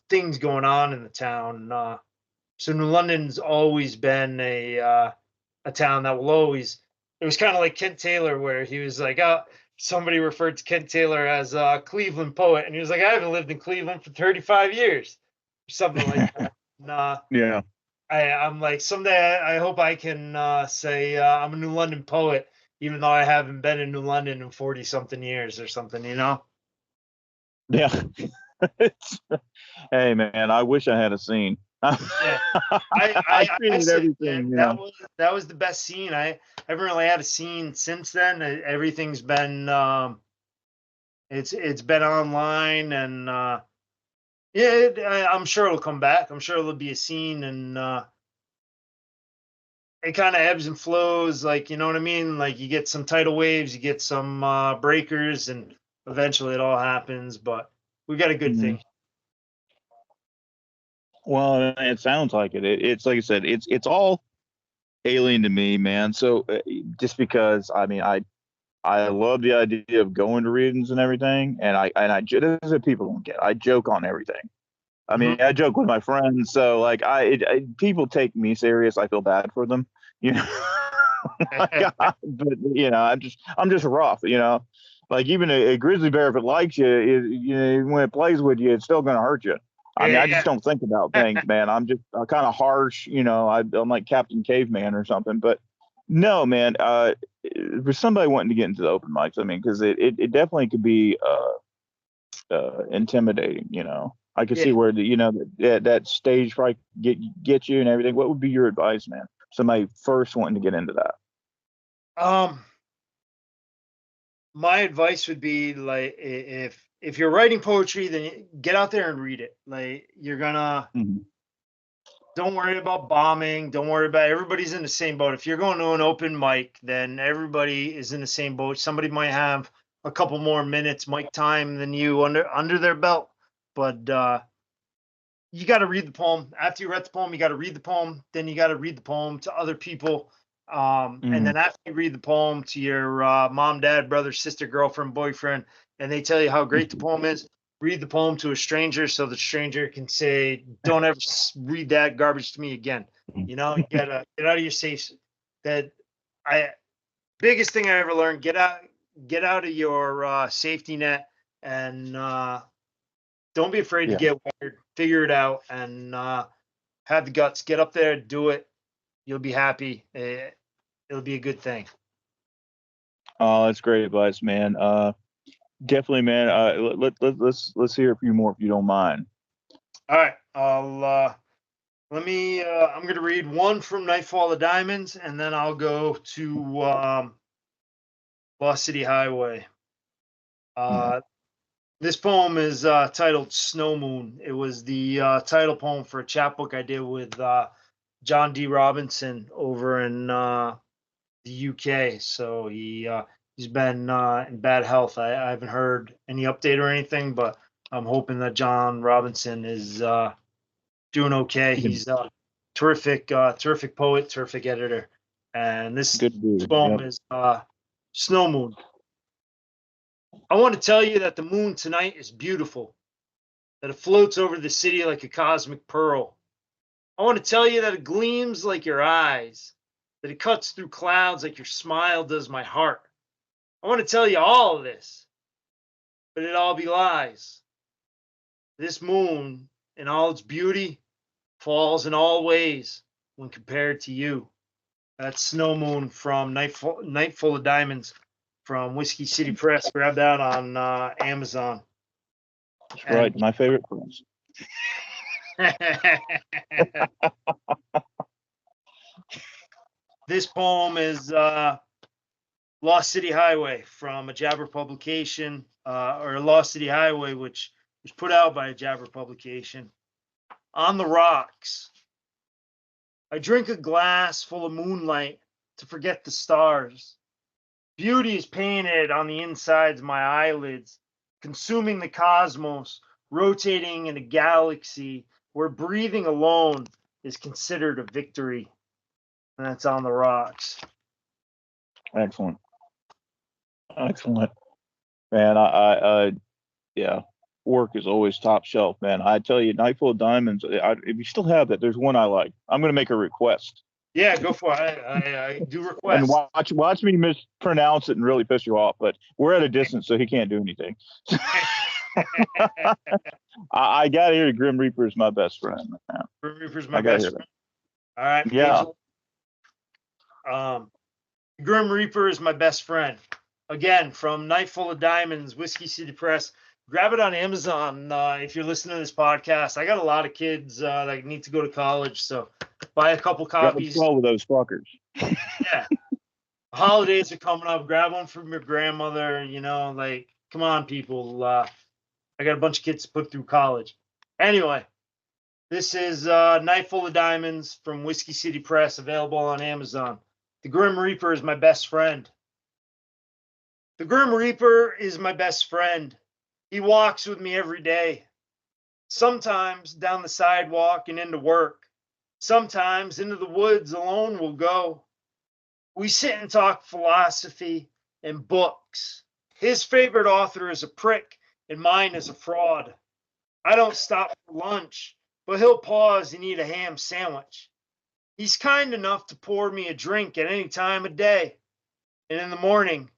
things going on in the town. So New London's always been a town that will always. It was kind of like Kent Taylor, where he was like, "Oh, somebody referred to Kent Taylor as a Cleveland poet," and he was like, "I haven't lived in Cleveland for 35 years," or something like that. Nah, Yeah. I'm like, someday I hope I can say I'm a New London poet, even though I haven't been in New London in 40 something years or something. Yeah. It's- hey, man, I wish I had a scene. Yeah. I I've I I seen say, everything, man, that was the best scene. I haven't really had a scene since then. Everything's been it's been online, and yeah, I'm sure it'll come back. I'm sure it'll be a scene, and it kind of ebbs and flows. Like, you know what I mean? Like, you get some tidal waves, you get some breakers, and eventually it all happens. But we got a good Mhm. thing. Well, it sounds like it. It's like I said, it's all alien to me, man. So just because I mean, I love the idea of going to readings and everything, and this is what people don't get. I joke on everything. I mean, Hmm. I joke with my friends, so like people take me serious. I feel bad for them, you know. Like, but I'm just rough, you know. Like even a grizzly bear, if it likes you, when it plays with you, it's still gonna hurt you. I mean, I just Yeah. don't think about things, man. I'm just kind of harsh, you know. I'm like Captain Caveman or something. But no, man. For somebody wanting to get into the open mics, I mean, because it definitely could be intimidating. You know, I could see Yeah. where that stage fright get you and everything. What would be your advice, man? Somebody first wanting to get into that. Um. My advice would be, like, if you're writing poetry, then get out there and read it. Like, you're gonna Mhm. Don't worry about bombing. Don't worry about everybody's in the same boat. If you're going to an open mic, then everybody is in the same boat. Somebody might have a couple more minutes mic time than you under their belt, but you got to read the poem. After you read the poem, you got to read the poem. Then you got to read the poem to other people. And Mhm. then after you read the poem to your mom, dad, brother, sister, girlfriend, boyfriend, and they tell you how great the poem is, read the poem to a stranger so the stranger can say, "Don't ever read that garbage to me again." You gotta get out of your safe. That I biggest thing I ever learned: get out of your safety net, and don't be afraid to Yeah. get weird. Figure it out, and have the guts. Get up there, do it. You'll be happy. It'll be a good thing. Oh, that's great advice, man. Definitely, man. Let's hear a few more if you don't mind. All right, I'll let me. I'm gonna read one from Nightfall of Diamonds, and then I'll go to Lost City Highway. Yeah. Uh, this poem is titled Snow Moon. It was the title poem for a chapbook I did with John D. Robinson over in the UK. So he's been in bad health. I haven't heard any update or anything, but I'm hoping that John Robinson is doing okay. You can- He's a terrific poet, terrific editor. And this Good dude. poem Yep. is Snow Moon. I want to tell you that the moon tonight is beautiful, that it floats over the city like a cosmic pearl. I want to tell you that it gleams like your eyes, that it cuts through clouds like your smile does my heart. I want to tell you all of this, but it all be lies. This moon, in all its beauty, falls in all ways when compared to you. That's Snow Moon from Night Full of Diamonds from Whiskey City Press. Grab that on Amazon. That's right. And My favorite friends. this poem is Lost City Highway from a Jabber publication, or Lost City Highway, which was put out by a Jabber publication. On the rocks. I drink a glass full of moonlight to forget the stars. Beauty is painted on the insides of my eyelids, consuming the cosmos, rotating in a galaxy where breathing alone is considered a victory. And that's on the rocks. Excellent. Excellent. Man, yeah, work is always top shelf, man. I tell you, Nightfall of Diamonds, if you still have that, there's one I like. I'm going to make a request. Yeah, go for it. I do And request. watch me mispronounce it and really piss you off, but we're at a distance, so he can't do anything. I got to hear Grim Reaper is my best friend, man. Reaper's my I got to best hear friend. that. All right, Yeah. Angel. Um, Grim Reaper is my best friend. Again, from Night Full of Diamonds, Whiskey City Press. Grab it on Amazon if you're listening to this podcast. I got a lot of kids that need to go to college, so buy a couple Grab copies. 12 of those fuckers. Yeah, holidays are coming up. Grab one from your grandmother. Like, come on, people. I got a bunch of kids to put through college. Anyway, this is Night Full of Diamonds from Whiskey City Press, available on Amazon. The Grim Reaper is my best friend. The Grim Reaper is my best friend. He walks with me every day. Sometimes down the sidewalk and into work. Sometimes into the woods alone we'll go. We sit and talk philosophy and books. His favorite author is a prick, and mine is a fraud. I don't stop for lunch, but he'll pause and eat a ham sandwich. He's kind enough to pour me a drink at any time of day. And in the morning,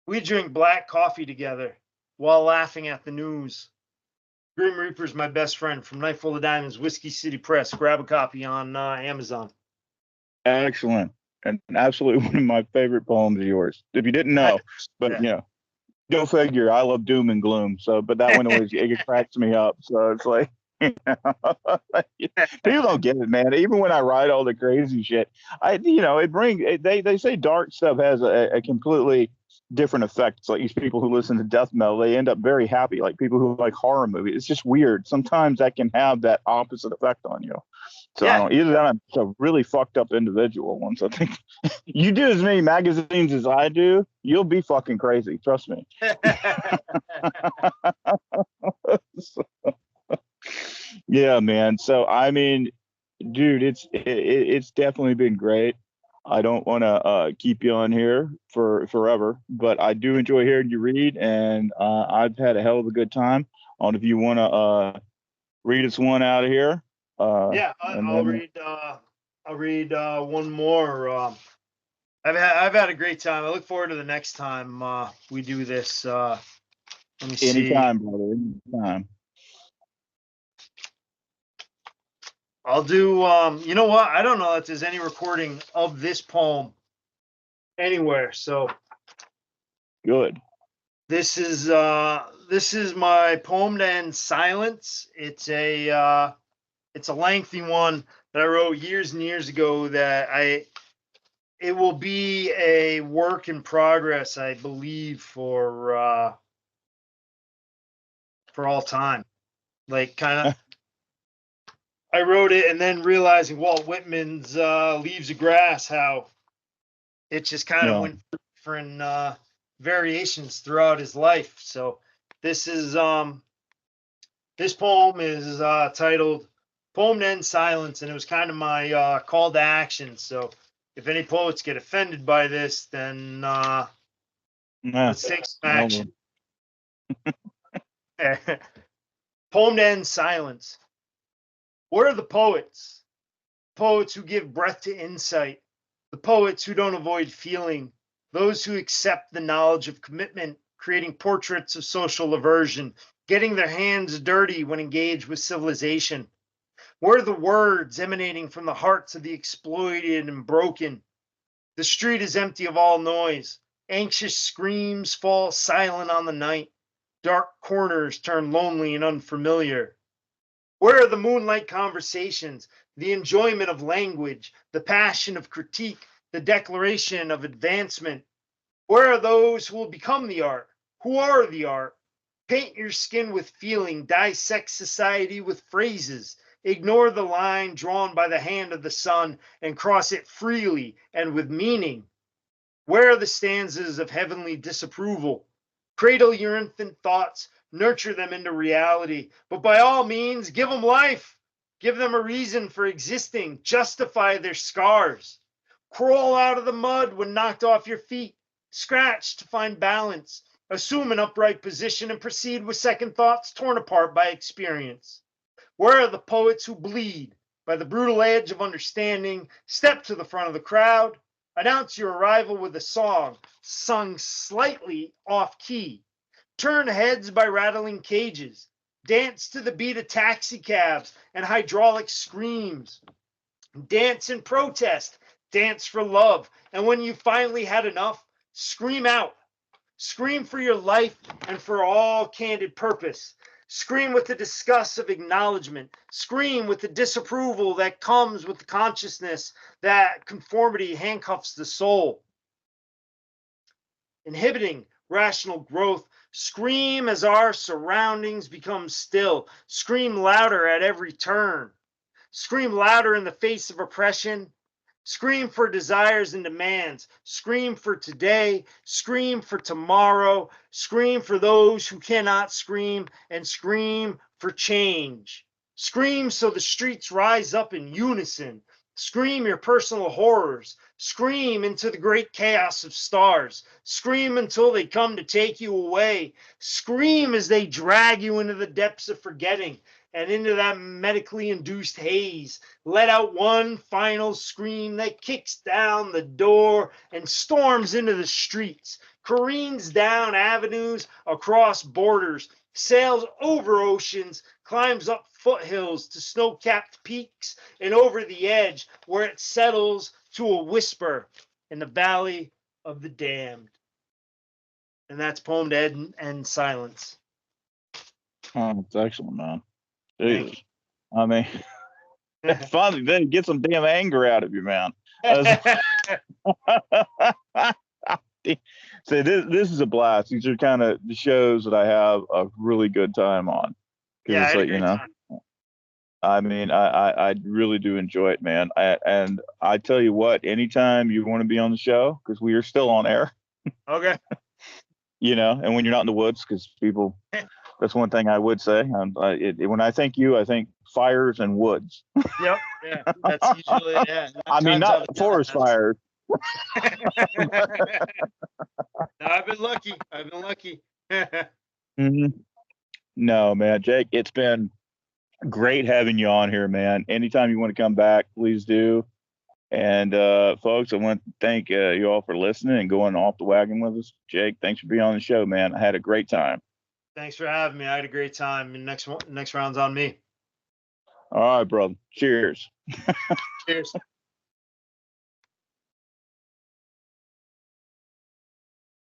we drink black coffee together while laughing at the news. Grim Reaper's my best friend from Night Full of Diamonds, Whiskey City Press. Grab a copy on Amazon. Excellent. And absolutely one of my favorite poems of yours. If you didn't know, but Yeah. go figure. I love doom and gloom. So, but that one always it cracks me up. So it's like, people don't get it, man. Even when I write all the crazy shit, it brings. They say dark stuff has a completely different effect. It's like these people who listen to death metal, they end up very happy. Like people who like horror movies. It's just weird. Sometimes that can have that opposite effect on you. So I Yeah. don't either that I'm just a really fucked up individual. Once I think you do as many magazines as I do, you'll be fucking crazy. Trust me. Yeah, man. So I mean, dude, it's definitely been great. I don't want to keep you on here for forever, but I do enjoy hearing you read, and I've had a hell of a good time. On if you want to read us one out of here, Yeah, and I'll then read. I'll read one more. I've had a great time. I look forward to the next time we do this. Let me see. anytime, brother, anytime. I'll do. You know what? I don't know if there's any recording of this poem anywhere. So Good. this is my poem to end silence. It's a lengthy one that I wrote years and years ago. It will be a work in progress, I believe, for all time. Like kind of, I wrote it and then realizing Walt Whitman's "Leaves of Grass," how it just kind of Yeah. went through different variations throughout his life. So this is this poem is titled "Poem to End Silence," and it was kind of my call to action. So if any poets get offended by this, then Yeah. let's take some Well, action. Poem to End Silence. What are the poets? Poets who give breath to insight, the poets who don't avoid feeling, those who accept the knowledge of commitment, creating portraits of social aversion, getting their hands dirty when engaged with civilization. Where are the words emanating from the hearts of the exploited and broken? The street is empty of all noise. Anxious screams fall silent on the night. Dark corners turn lonely and unfamiliar. Where are the moonlight conversations, the enjoyment of language, the passion of critique, the declaration of advancement? Where are those who will become the art? Who are the art? Paint your skin with feeling, dissect society with phrases. Ignore the line drawn by the hand of the sun and cross it freely and with meaning. Where are the stanzas of heavenly disapproval? Cradle your infant thoughts, nurture them into reality, but by all means, give them life. Give them a reason for existing, justify their scars. Crawl out of the mud when knocked off your feet, scratch to find balance, assume an upright position, and proceed with second thoughts torn apart by experience. Where are the poets who bleed by the brutal edge of understanding? Step to the front of the crowd. Announce your arrival with a song sung slightly off key. Turn heads by rattling cages. Dance to the beat of taxicabs and hydraulic screams. Dance in protest. Dance for love. And when you finally had enough, scream out. Scream for your life and for all candid purpose. Scream with the disgust of acknowledgement. Scream with the disapproval that comes with the consciousness that conformity handcuffs the soul, inhibiting rational growth. Scream as our surroundings become still. Scream louder at every turn. Scream louder in the face of oppression. Scream for desires and demands. Scream for today. Scream for tomorrow. Scream for those who cannot scream, and scream for change. Scream so the streets rise up in unison. Scream your personal horrors. Scream into the great chaos of stars. Scream until they come to take you away. Scream as they drag you into the depths of forgetting and into that medically induced haze. Let out one final scream that kicks down the door and storms into the streets, careens down avenues, across borders, sails over oceans, climbs up foothills to snow-capped peaks, and over the edge where it settles to a whisper in the valley of the damned. And that's Poem to End Silence. oh, it's excellent, man. Thank Jesus. I mean, you. finally, then get some damn anger out of you, man. See, this is a blast. These are kind of the shows that I have a really good time on Yeah, because I it's had a like great time. I mean, I really do enjoy it, man. And I tell you what, anytime you want to be on the show, because we are still on air, Okay. and when you're not in the woods, because people, that's one thing I would say. When I think you, I think fires and woods. Yep. Yeah. That's usually, yeah. Nine I mean, times not out of 10. forest fires. No, I've been lucky. I've been lucky. Mhm. No, man, Jake, it's been great having you on here, man. Anytime you want to come back, please do. And folks, I want to thank you all for listening and going off the wagon with us. Jake, thanks for being on the show, man. I had a great time. Thanks for having me. I had a great time. And next round's on me. All right, brother. Cheers. Cheers.